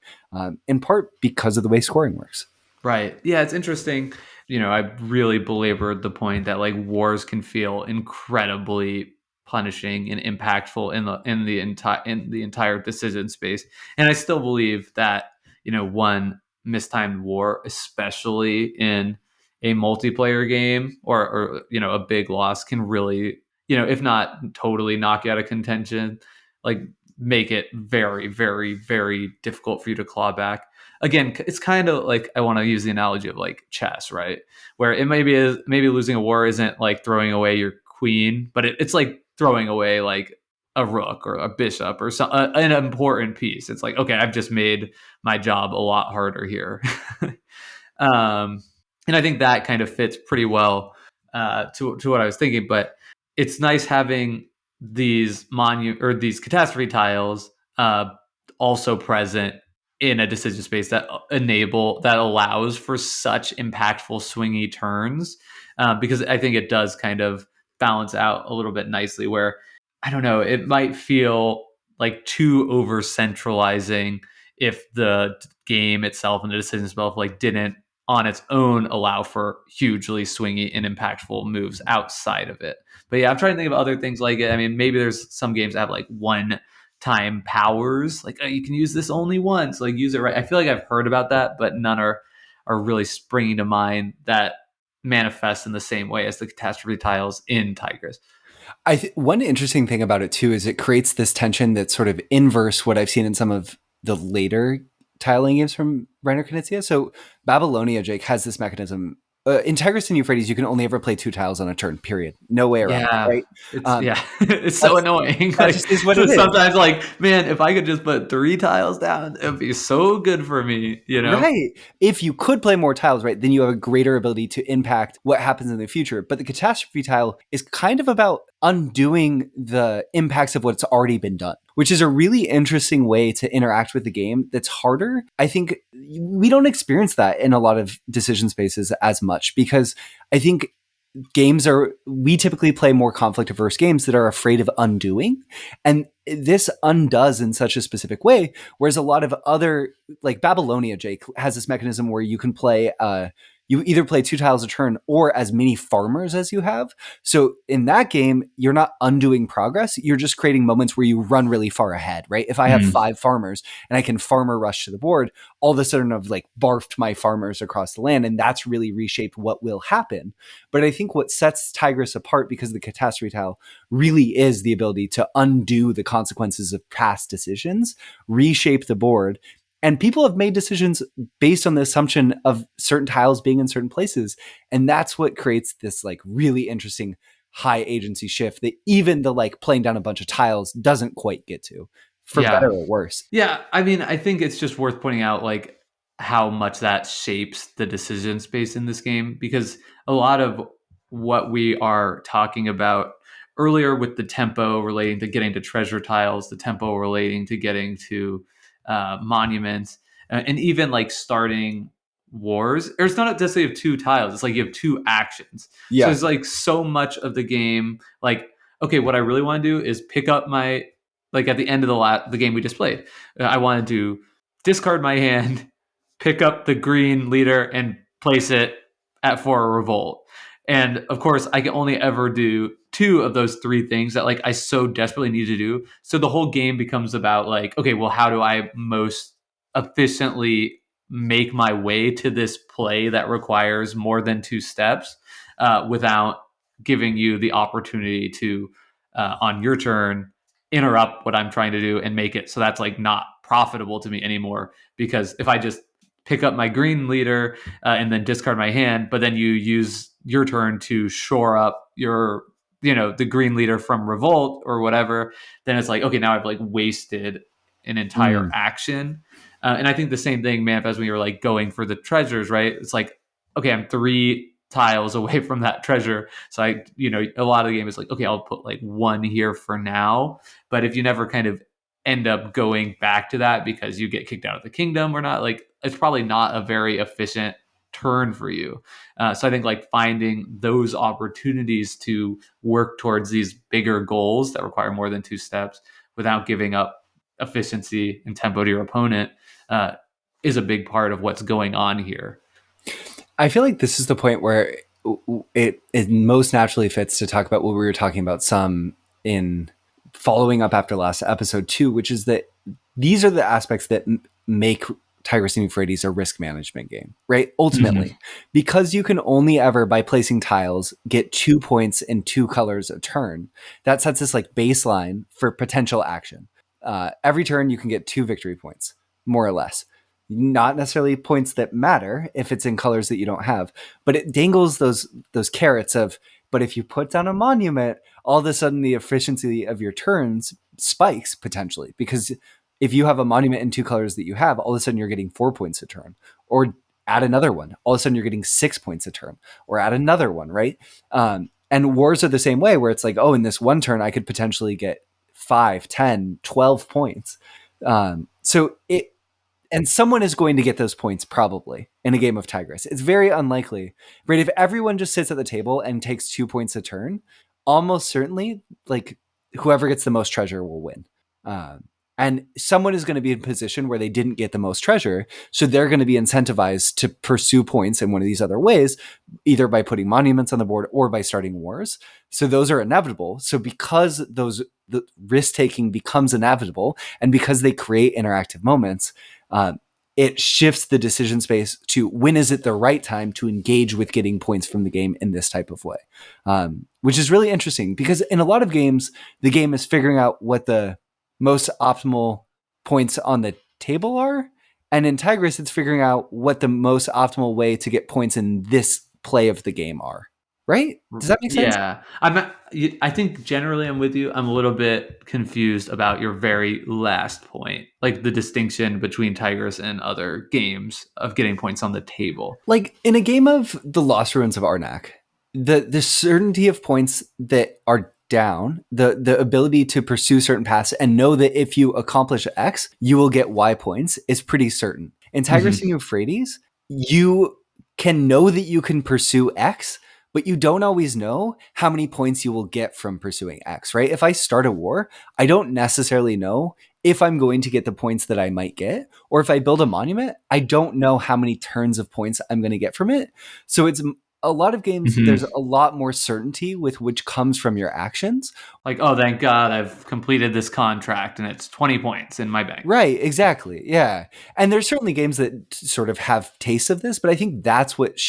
in part because of the way scoring works. Right. Yeah, it's interesting. I really belabored the point that like wars can feel incredibly punishing and impactful in the entire decision space. And I still believe that, one mistimed war, especially in a multiplayer game or a big loss can really, if not totally knock you out of contention, like make it very, very, very difficult for you to claw back. Again, it's kind of like I want to use the analogy of like chess, right? Where it maybe losing a war isn't like throwing away your queen, but it's like throwing away like a rook or a bishop or an important piece. It's like, okay, I've just made my job a lot harder here. And I think that kind of fits pretty well to what I was thinking. But it's nice having these catastrophe tiles also present in a decision space that allows for such impactful swingy turns, because I think it does kind of balance out a little bit nicely where I don't know, it might feel like too over centralizing if the game itself and the decision itself like didn't on its own allow for hugely swingy and impactful moves outside of it. But yeah, I'm trying to think of other things like it. I mean, maybe there's some games that have like one time powers, like, oh, you can use this only once, like use it right. I feel like I've heard about that, but none are really springing to mind that manifest in the same way as the catastrophe tiles in Tigris. One interesting thing about it too is it creates this tension that's sort of inverse what I've seen in some of the later tiling games from Reiner Knizia. So Babylonia, Jake, has this mechanism. In Tigris and Euphrates, you can only ever play 2 tiles on a turn, period. No way around it, Yeah, right? it's it's so That's, annoying. that Like just is what so it is. sometimes, like, man, if I could just put 3 tiles down, it'd be so good for me. Right. If you could play more tiles, right, then you have a greater ability to impact what happens in the future. But the catastrophe tile is kind of about undoing the impacts of what's already been done, which is a really interesting way to interact with the game that's harder. I think we don't experience that in a lot of decision spaces as much because I think we typically play more conflict averse games that are afraid of undoing. And this undoes in such a specific way. Whereas a lot of other, like Babylonia, Jake, has this mechanism where you can play, you either play 2 tiles a turn or as many farmers as you have. So in that game, you're not undoing progress. You're just creating moments where you run really far ahead, right? If I have 5 farmers and I can farmer rush to the board, all of a sudden I've like barfed my farmers across the land. And that's really reshaped what will happen. But I think what sets Tigris apart because of the catastrophe tile really is the ability to undo the consequences of past decisions, reshape the board. And people have made decisions based on the assumption of certain tiles being in certain places. And that's what creates this like really interesting high agency shift that even the like playing down a bunch of tiles doesn't quite get to, for Yeah. better or worse. Yeah, I mean, I think it's just worth pointing out like how much that shapes the decision space in this game, because a lot of what we are talking about earlier with the tempo relating to getting to treasure tiles, the tempo relating to getting to monuments, and even like starting wars. Or it's not necessarily of 2 tiles; it's like you have 2 actions. So Yeah. it's like so much of the game. Like, okay, what I really want to do is pick up my, like at the end of the game we just played, I wanted to discard my hand, pick up the green leader, and place it for a revolt. And of course, I can only ever do two of those three things that like I so desperately need to do. So the whole game becomes about like, okay, well, how do I most efficiently make my way to this play that requires more than two steps without giving you the opportunity to on your turn interrupt what I'm trying to do and make it so that's like not profitable to me anymore. Because if I just pick up my green leader and then discard my hand, but then you use your turn to shore up your, the green leader from revolt or whatever, then it's like, okay, now I've like wasted an entire Mm. action. And I think the same thing manifests when you're like going for the treasures, right? It's like, okay, I'm 3 tiles away from that treasure. So a lot of the game is like, okay, I'll put like one here for now. But if you never kind of end up going back to that because you get kicked out of the kingdom or not, like it's probably not a very efficient turn for you. So I think like finding those opportunities to work towards these bigger goals that require more than two steps without giving up efficiency and tempo to your opponent uh, is a big part of what's going on here. I feel like this is the point where it most naturally fits to talk about what we were talking about some in following up after last episode too, which is that these are the aspects that make Tigris and Euphrates a risk management game, right? Ultimately, because you can only ever, by placing tiles, get 2 points in 2 colors a turn. That sets this like baseline for potential action. Every turn you can get 2 victory points, more or less. Not necessarily points that matter if it's in colors that you don't have, but it dangles those carrots of, but if you put down a monument, all of a sudden the efficiency of your turns spikes potentially, because if you have a monument in 2 colors that you have, all of a sudden you're getting 4 points a turn, or add another one, all of a sudden you're getting 6 points a turn, or add another one, right? And wars are the same way, where it's like, oh, in this one turn I could potentially get 5, 10, 12 points. So it, and someone is going to get those points probably in a game of Tigris. It's very unlikely, right? If everyone just sits at the table and takes 2 points a turn, almost certainly, like whoever gets the most treasure will win. And someone is going to be in a position where they didn't get the most treasure, so they're going to be incentivized to pursue points in one of these other ways, either by putting monuments on the board or by starting wars. So those are inevitable. So because the risk taking becomes inevitable, and because they create interactive moments, it shifts the decision space to when is it the right time to engage with getting points from the game in this type of way, which is really interesting because in a lot of games, the game is figuring out what the most optimal points on the table are. And in Tigris, it's figuring out what the most optimal way to get points in this play of the game are. Right? Does that make sense? Yeah, I think generally I'm with you. I'm a little bit confused about your very last point, like the distinction between Tigers and other games of getting points on the table. Like in a game of the Lost Ruins of Arnak, the certainty of points that are down, the ability to pursue certain paths and know that if you accomplish X, you will get Y points is pretty certain. In Tigris and Euphrates, you can know that you can pursue X, but you don't always know how many points you will get from pursuing X, right? If I start a war, I don't necessarily know if I'm going to get the points that I might get, or if I build a monument, I don't know how many turns of points I'm going to get from it. So it's a lot of games, there's a lot more certainty with which comes from your actions. Like, oh, thank God I've completed this contract and it's 20 points in my bank. Right, exactly. Yeah. And there's certainly games that sort of have tastes of this, but I think that's what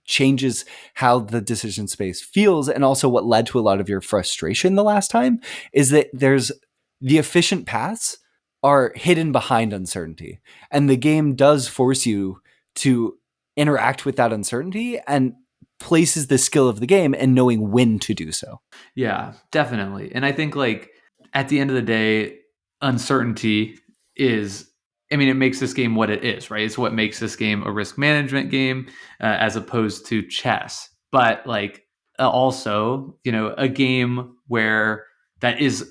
changes how the decision space feels, and also what led to a lot of your frustration the last time is that there's the efficient paths are hidden behind uncertainty, and the game does force you to interact with that uncertainty and places the skill of the game and knowing when to do so. Yeah, definitely. And I think like at the end of the day, uncertainty is, I mean, it makes this game what it is, right? It's what makes this game a risk management game as opposed to chess. But like also, a game where that is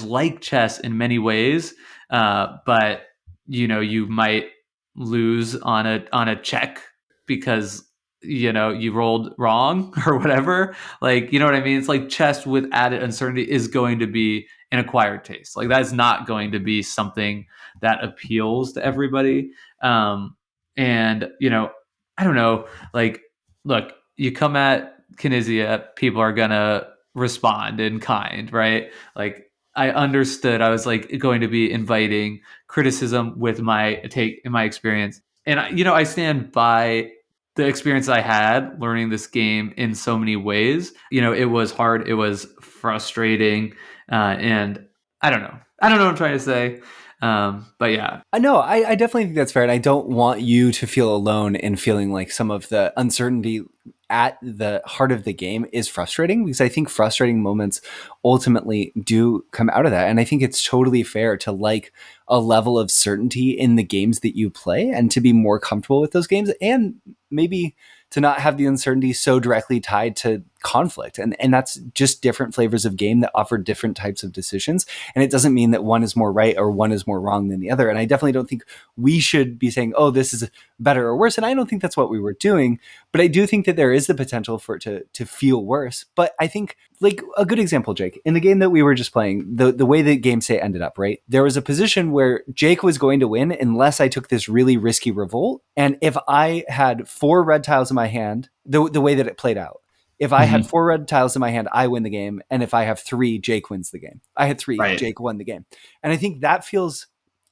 like chess in many ways, but you might lose on a check because you rolled wrong or whatever, like, you know what I mean? It's like chess with added uncertainty is going to be an acquired taste. Like that's not going to be something that appeals to everybody. And I don't know, like, look, you come at Kinesia, people are gonna respond in kind, right? Like I understood I was like going to be inviting criticism with my take in my experience. And I stand by the experience I had learning this game in so many ways. It was hard, it was frustrating, and I don't know. I don't know what I'm trying to say. But yeah. No, I definitely think that's fair. And I don't want you to feel alone in feeling like some of the uncertainty at the heart of the game is frustrating, because I think frustrating moments ultimately do come out of that. And I think it's totally fair to like a level of certainty in the games that you play and to be more comfortable with those games, and maybe to not have the uncertainty so directly tied to conflict. And that's just different flavors of game that offer different types of decisions. And it doesn't mean that one is more right or one is more wrong than the other. And I definitely don't think we should be saying, oh, this is better or worse. And I don't think that's what we were doing. But I do think that there is the potential for it to feel worse. But I think, like a good example, Jake, in the game that we were just playing, the way the game state ended up, right? There was a position where Jake was going to win unless I took this really risky revolt. And if I had 4 red tiles in my hand, the way that it played out, if I had 4 red tiles in my hand, I win the game. And if I have 3, Jake wins the game. I had 3, Right. Jake won the game. And I think that feels,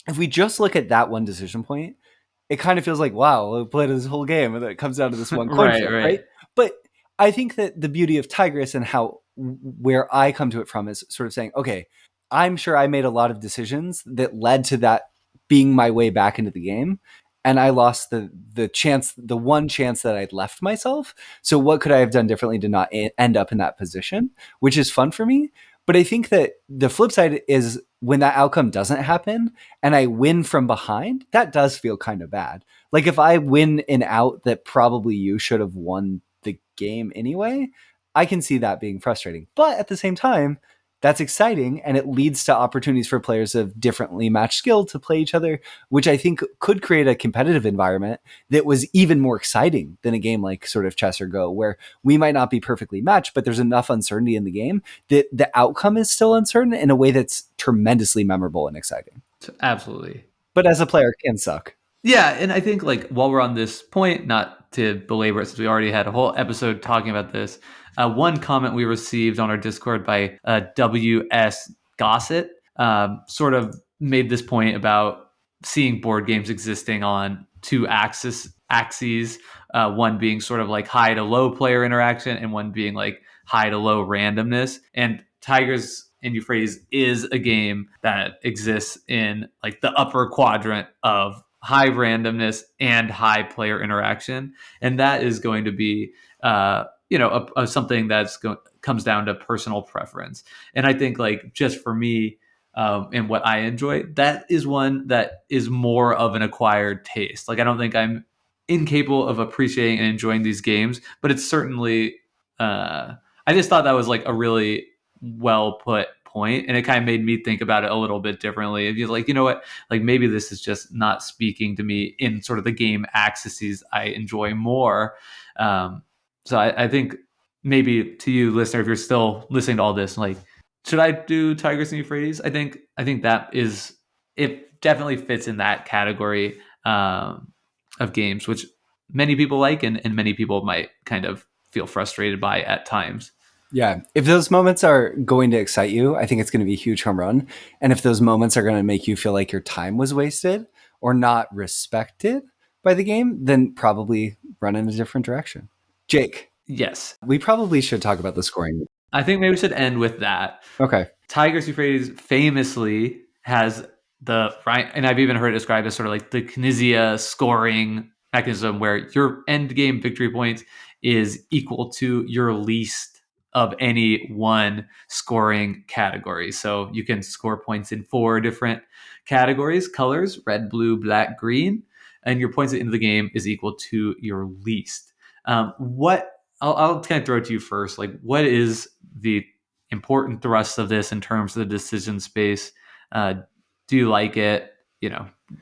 if we just look at that one decision point, it kind of feels like, wow, we played this whole game and then it comes down to this one coin Right, flip, right. right? But I think that the beauty of Tigris and how where I come to it from is sort of saying, okay, I'm sure I made a lot of decisions that led to that being my way back into the game. And I lost the one chance that I'd left myself. So what could I have done differently to not end up in that position, which is fun for me. But I think that the flip side is when that outcome doesn't happen and I win from behind, that does feel kind of bad. Like if I win an out that probably you should have won the game anyway, I can see that being frustrating. But at the same time, that's exciting and it leads to opportunities for players of differently matched skill to play each other, which I think could create a competitive environment that was even more exciting than a game like sort of chess or Go, where we might not be perfectly matched, but there's enough uncertainty in the game that the outcome is still uncertain in a way that's tremendously memorable and exciting. Absolutely. But as a player, can suck. Yeah, and I think like while we're on this point, not to belabor it since we already had a whole episode talking about this, one comment we received on our Discord by WS Gossett sort of made this point about seeing board games existing on 2 axes, one being sort of like high to low player interaction and one being like high to low randomness. And Tigers and Euphrates is a game that exists in like the upper quadrant of high randomness and high player interaction, and that is going to be something that's comes down to personal preference. And I think like just for me, and what I enjoy, that is one that is more of an acquired taste. Like I don't think I'm incapable of appreciating and enjoying these games, but it's certainly I just thought that was like a really well put point, and it kind of made me think about it a little bit differently. If you're like, you know what, like maybe this is just not speaking to me in sort of the game axes I enjoy more. So I think maybe to you, listener, if you're still listening to all this, like, should I do Tigris and Euphrates? I think that is, it definitely fits in that category of games, which many people like, and many people might kind of feel frustrated by at times. Yeah. If those moments are going to excite you, I think it's going to be a huge home run. And if those moments are going to make you feel like your time was wasted or not respected by the game, then probably run in a different direction. Jake, Yes. we probably should talk about the scoring. I think maybe we should end with that. Okay. Tigris Euphrates famously has right, and I've even heard it described as sort of like the Knizia scoring mechanism where your end game victory points is equal to your least of any one scoring category. So you can score points in 4 different categories: colors, red, blue, black, green, and your points at the end of the game is equal to your least. What I'll kind of throw it to you first. Like, what is the important thrust of this in terms of the decision space? Do you like it?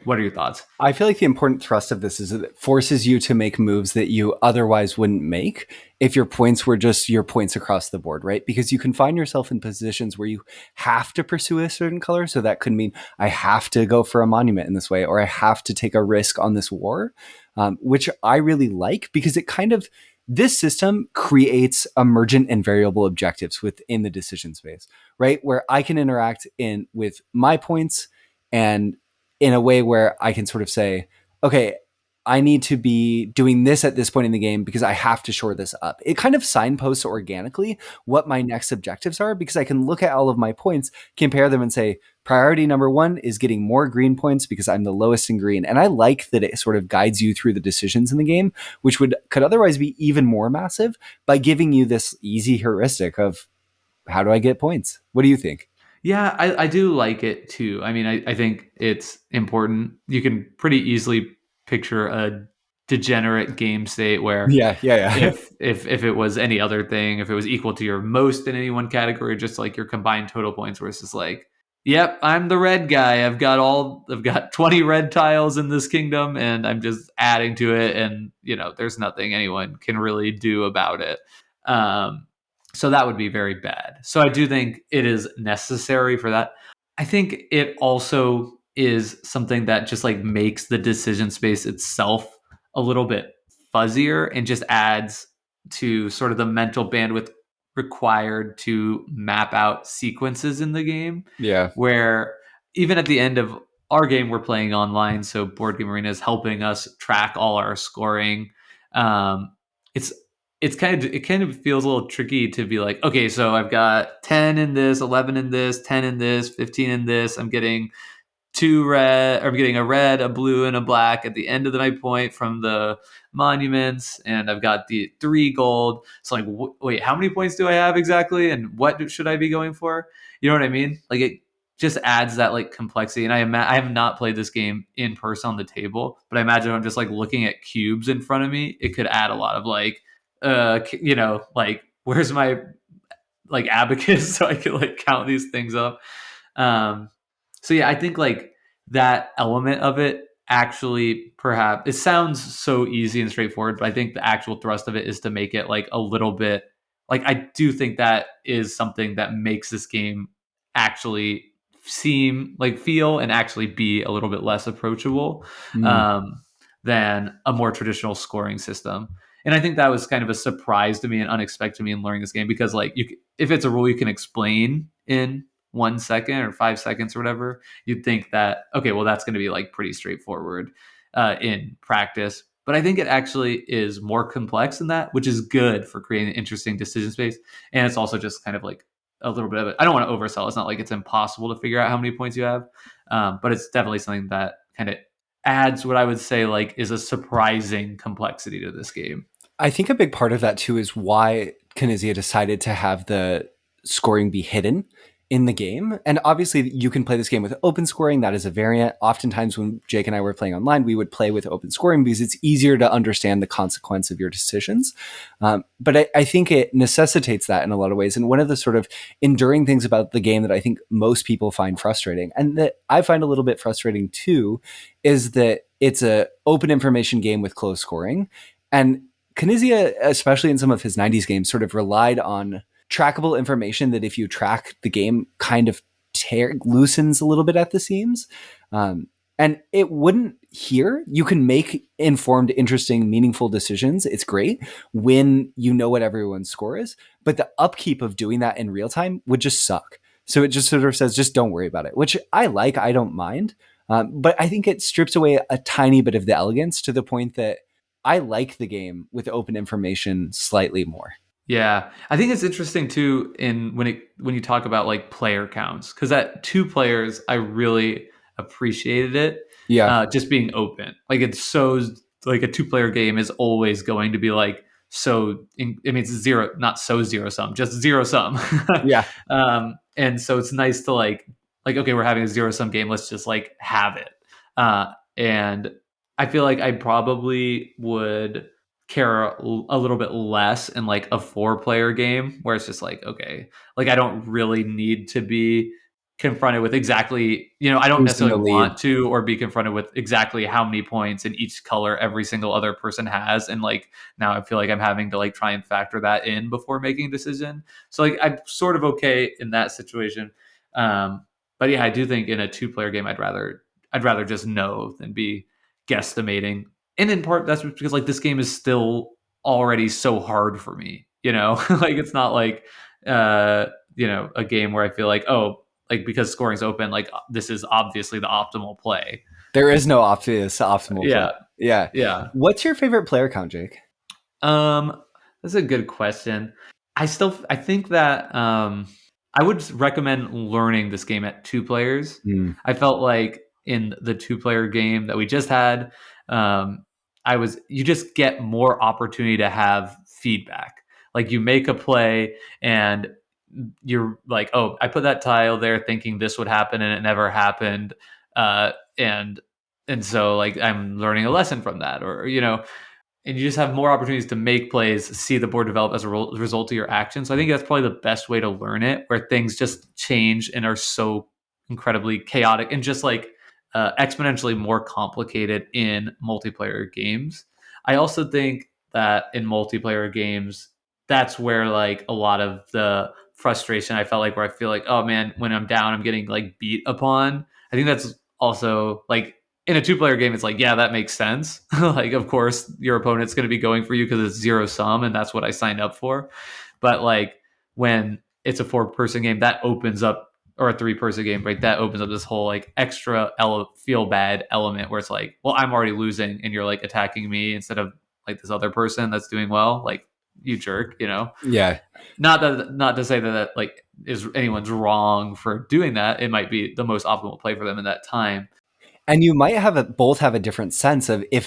What are your thoughts? I feel like the important thrust of this is that it forces you to make moves that you otherwise wouldn't make if your points were just your points across the board, right? Because you can find yourself in positions where you have to pursue a certain color. So that could mean I have to go for a monument in this way, or I have to take a risk on this war, which I really like because it kind of this system creates emergent and variable objectives within the decision space, right? Where I can interact in with my points and in a way where I can sort of say, okay, I need to be doing this at this point in the game because I have to shore this up. It kind of signposts organically what my next objectives are because I can look at all of my points, compare them, and say, priority number one is getting more green points because I'm the lowest in green. And I like that it sort of guides you through the decisions in the game, which could otherwise be even more massive by giving you this easy heuristic of how do I get points? What do you think? Yeah, I do like it too. I mean, I think it's important. You can pretty easily picture a degenerate game state where Yeah, yeah, yeah. if it was any other thing, if it was equal to your most in any one category, just like your combined total points, where it's just like, yep, I'm the red guy. I've got 20 red tiles in this kingdom, and I'm just adding to it, and there's nothing anyone can really do about it. Um, so that would be very bad. So I do think it is necessary for that. I think it also is something that just like makes the decision space itself a little bit fuzzier and just adds to sort of the mental bandwidth required to map out sequences in the game. Yeah. Where even at the end of our game, we're playing online, so Board Game Arena is helping us track all our scoring. Um, it's it kind of feels a little tricky to be like, okay, so I've got 10 in this, 11 in this, 10 in this, 15 in this. I'm getting two red, or I'm getting a red, a blue, and a black at the end of my point from the monuments, and I've got the 3 gold. So like, wait, how many points do I have exactly, and what should I be going for? You know what I mean? Like it just adds that like complexity. And I have not played this game in person on the table, but I imagine if I'm just like looking at cubes in front of me, it could add a lot of like, like where's my like abacus so I could like count these things up. Um, so yeah, I think like that element of it actually, perhaps it sounds so easy and straightforward, but I think the actual thrust of it is to make it like a little bit, like I do think that is something that makes this game actually seem like feel and actually be a little bit less approachable Mm. um, than a more traditional scoring system. And I think that was kind of a surprise to me and unexpected to me in learning this game, because like if it's a rule you can explain in 1 second or 5 seconds or whatever, you'd think that, okay, well, that's going to be like pretty straightforward in practice. But I think it actually is more complex than that, which is good for creating an interesting decision space. And it's also just kind of like a little bit of it. I don't want to oversell. It's not like it's impossible to figure out how many points you have, but it's definitely something that kind of adds what I would say like is a surprising complexity to this game. I think a big part of that too is why Knizia decided to have the scoring be hidden in the game. And obviously, you can play this game with open scoring. That is a variant. Oftentimes, when Jake and I were playing online, we would play with open scoring because it's easier to understand the consequence of your decisions. But I think it necessitates that in a lot of ways. And one of the sort of enduring things about the game that I think most people find frustrating, and that I find a little bit frustrating too, is that it's a open information game with closed scoring. And Knizia, especially in some of his 90s games, sort of relied on trackable information that if you track the game kind of loosens a little bit at the seams. And it wouldn't here. You can make informed, interesting, meaningful decisions. It's great when you know what everyone's score is, but the upkeep of doing that in real time would just suck. So it just sort of says, just don't worry about it, which I like. I don't mind. But I think it strips away a tiny bit of the elegance to the point that I like the game with open information slightly more. Yeah, I think it's interesting too in when you talk about like player counts, because at 2 players, I really appreciated it. Yeah. Just being open, like it's so like a 2 player game is always going to be like I mean, it's zero, not so zero sum, just zero sum. Yeah. And so it's nice to like okay, we're having a zero sum game. Let's just like have it. And I feel like I probably would care a little bit less in like a 4 player game where it's just like, okay, like I don't really need to be confronted with exactly, I don't Who's in the necessarily lead? want to, or be confronted with exactly how many points in each color every single other person has. And like now I feel like I'm having to like try and factor that in before making a decision. So like I'm sort of okay in that situation. But yeah, I do think in a 2 player game I'd rather just know than be guesstimating. And in part that's because like this game is still already so hard for me, like it's not like a game where I feel like, oh, like because scoring's open, like this is obviously the optimal play. There is no obvious optimal play. Yeah. Yeah. Yeah. What's your favorite player count, Jake? That's a good question. I think that I would recommend learning this game at 2 players. Mm. I felt like in the 2 player game that we just had, you just get more opportunity to have feedback. Like you make a play and you're like, oh, I put that tile there thinking this would happen and it never happened. And so like I'm learning a lesson from that, or and you just have more opportunities to make plays, see the board develop as a result of your actions. So I think that's probably the best way to learn it, where things just change and are so incredibly chaotic and just like exponentially more complicated in multiplayer games. I also think that in multiplayer games, that's where like a lot of the frustration I felt like, where I feel like, oh man, when I'm down, I'm getting like beat upon. I think that's also like in a 2 player game, it's like, yeah, that makes sense. Like, of course, your opponent's going to be going for you because it's zero sum, and that's what I signed up for. But like when it's a 4 person game, that opens up, or a 3 person game, right? That opens up this whole like extra feel bad element where it's like, well, I'm already losing, and you're like attacking me instead of like this other person that's doing well. Like, you jerk, Yeah. Not to say that like is anyone's wrong for doing that. It might be the most optimal play for them in that time. And you might both have a different sense of if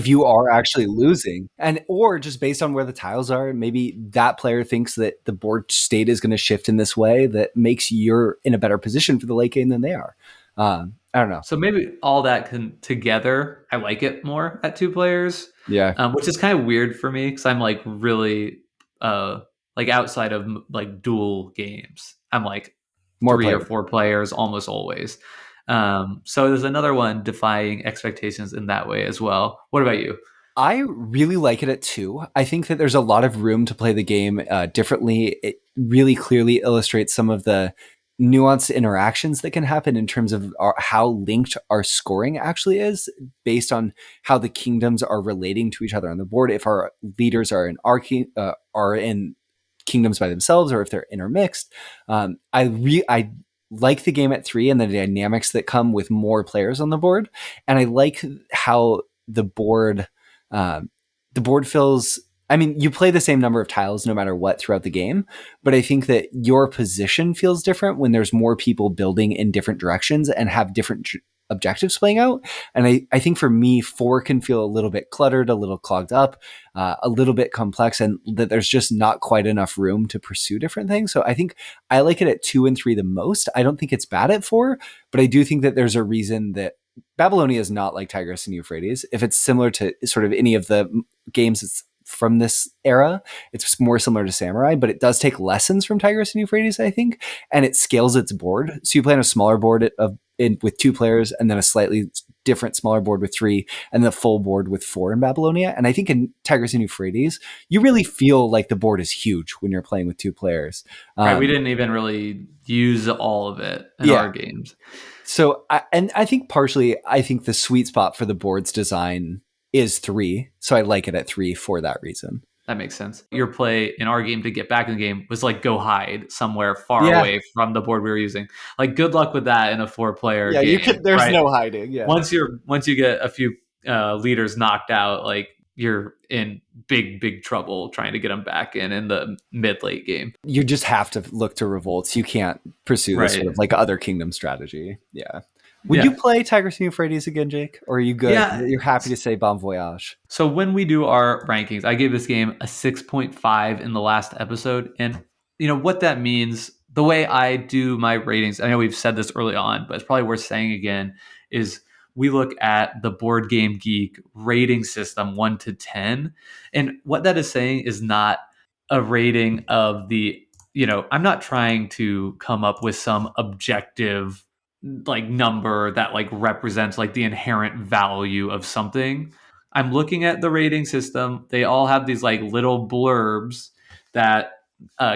you are actually losing, and or just based on where the tiles are, maybe that player thinks that the board state is going to shift in this way that makes you're in a better position for the late game than they are. I don't know. So maybe all that together, I like it more at 2 players, Yeah, which is kind of weird for me because I'm like really like outside of like dual games, I'm like more 3 or 4 players almost always. So there's another one, defying expectations in that way as well. What about you? I really like it at 2. I think that there's a lot of room to play the game differently. It really clearly illustrates some of the nuanced interactions that can happen in terms of how linked our scoring actually is based on how the kingdoms are relating to each other on the board. If our leaders are are in kingdoms by themselves, or if they're intermixed. I like the game at 3 and the dynamics that come with more players on the board, and I like how the board feels. I mean, you play the same number of tiles no matter what throughout the game, but I think that your position feels different when there's more people building in different directions and have different objectives playing out. And I think for me, 4 can feel a little bit cluttered, a little clogged up, a little bit complex, and that there's just not quite enough room to pursue different things. So I think I like it at 2 and 3 the most. I don't think it's bad at 4, but I do think that there's a reason that Babylonia is not like Tigris and Euphrates. If it's similar to sort of any of the games that's from this era, it's more similar to Samurai, but it does take lessons from Tigris and Euphrates, I think, and it scales its board. So you play on a smaller board with 2 players, and then a slightly different smaller board with 3, and the full board with 4 in Babylonia. And I think in Tigris and Euphrates, you really feel like the board is huge when you're playing with 2 players. Right, we didn't even really use all of it in our games. So, I think partially, I think the sweet spot for the board's design is 3. So I like it at 3 for that reason. That makes sense. Your play in our game to get back in the game was like go hide somewhere far away from the board we were using. Like, good luck with that in a 4-player game. There's right? no hiding. Yeah. Once you get a few leaders knocked out, like you're in big trouble trying to get them back in the mid-late game. You just have to look to revolts. You can't pursue this sort of like other kingdom strategy. Yeah. Would you play Tigris and Euphrates again, Jake? Or are you good? Yeah. You're happy to say bon voyage. So when we do our rankings, I gave this game a 6.5 in the last episode. And what that means, the way I do my ratings, I know we've said this early on, but it's probably worth saying again, is we look at the Board Game Geek rating system 1 to 10. And what that is saying is not a rating of I'm not trying to come up with some objective like number that like represents like the inherent value of something. I'm looking at the rating system. They all have these like little blurbs that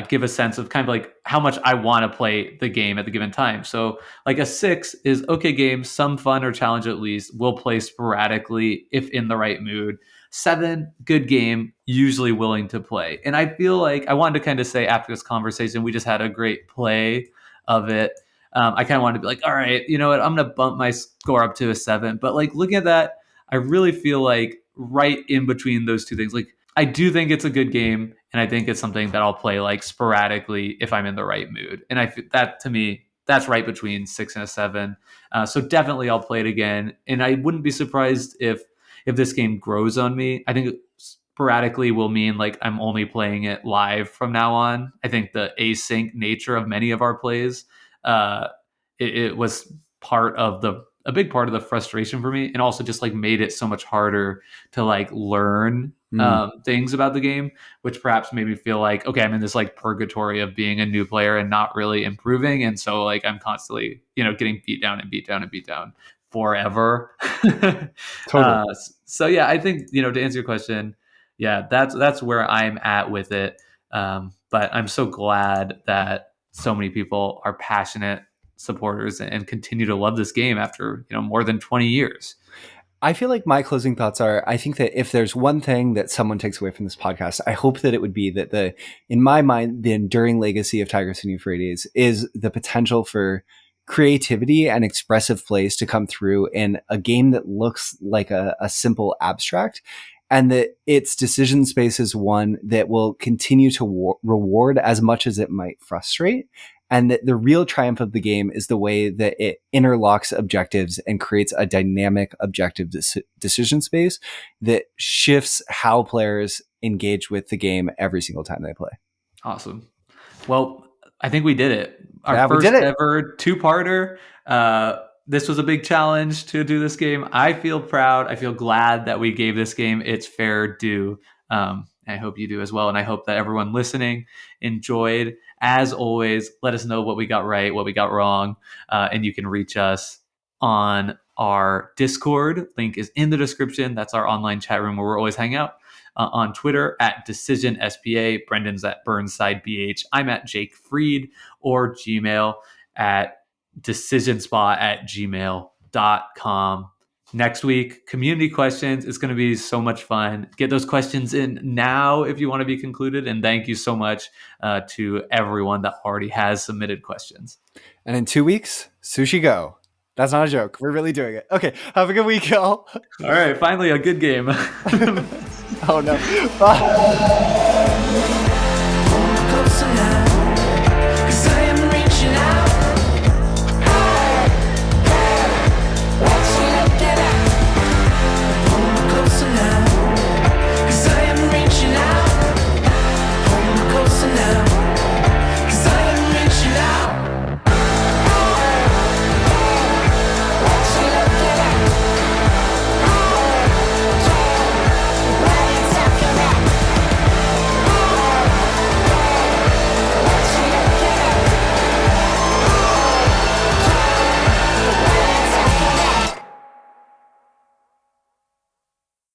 give a sense of kind of like how much I want to play the game at the given time. So like a 6 is okay game, some fun or challenge at least. We'll play sporadically if in the right mood. 7, good game, usually willing to play. And I feel like I wanted to kind of say after this conversation, we just had a great play of it. I kind of wanted to be like, all right, you know what? I'm going to bump my score up to a 7. But like looking at that, I really feel like right in between those two things, like I do think it's a good game, and I think it's something that I'll play like sporadically if I'm in the right mood. And that to me, that's right between 6 and a 7. So definitely I'll play it again, and I wouldn't be surprised if this game grows on me. I think sporadically will mean like I'm only playing it live from now on. I think the async nature of many of our plays, uh, it was a big part of the frustration for me, and also just like made it so much harder to like learn things about the game, which perhaps made me feel like, okay, I'm in this like purgatory of being a new player and not really improving. And so like I'm constantly, getting beat down and beat down and beat down forever. Totally. So yeah, I think, to answer your question, yeah, that's where I'm at with it. But I'm so glad that so many people are passionate supporters and continue to love this game after, more than 20 years. I feel like my closing thoughts are, I think that if there's one thing that someone takes away from this podcast, I hope that it would be that in my mind, the enduring legacy of Tigris and Euphrates is the potential for creativity and expressive plays to come through in a game that looks like a simple abstract, and that its decision space is one that will continue to reward as much as it might frustrate. And that the real triumph of the game is the way that it interlocks objectives and creates a dynamic objective decision space that shifts how players engage with the game every single time they play. Awesome. Well, I think we did it. Our we first did it. ever two-parter. This was a big challenge to do this game. I feel proud. I feel glad that we gave this game its fair due. I hope you do as well. And I hope that everyone listening enjoyed. As always, let us know what we got right, what we got wrong. And you can reach us on our Discord. Link is in the description. That's our online chat room where we're always hanging out. On Twitter at DecisionSPA. Brendan's at BurnsideBH. I'm at Jake Freed, or Gmail at decisionspa@gmail.com. Next week, community questions. It's going to be so much fun. Get those questions in now if you want to be concluded. And thank you so much to everyone that already has submitted questions. And in 2 weeks, Sushi Go. That's not a joke. We're really doing it. Okay. Have a good week, y'all. All right. Finally, a good game. Oh, no. Bye.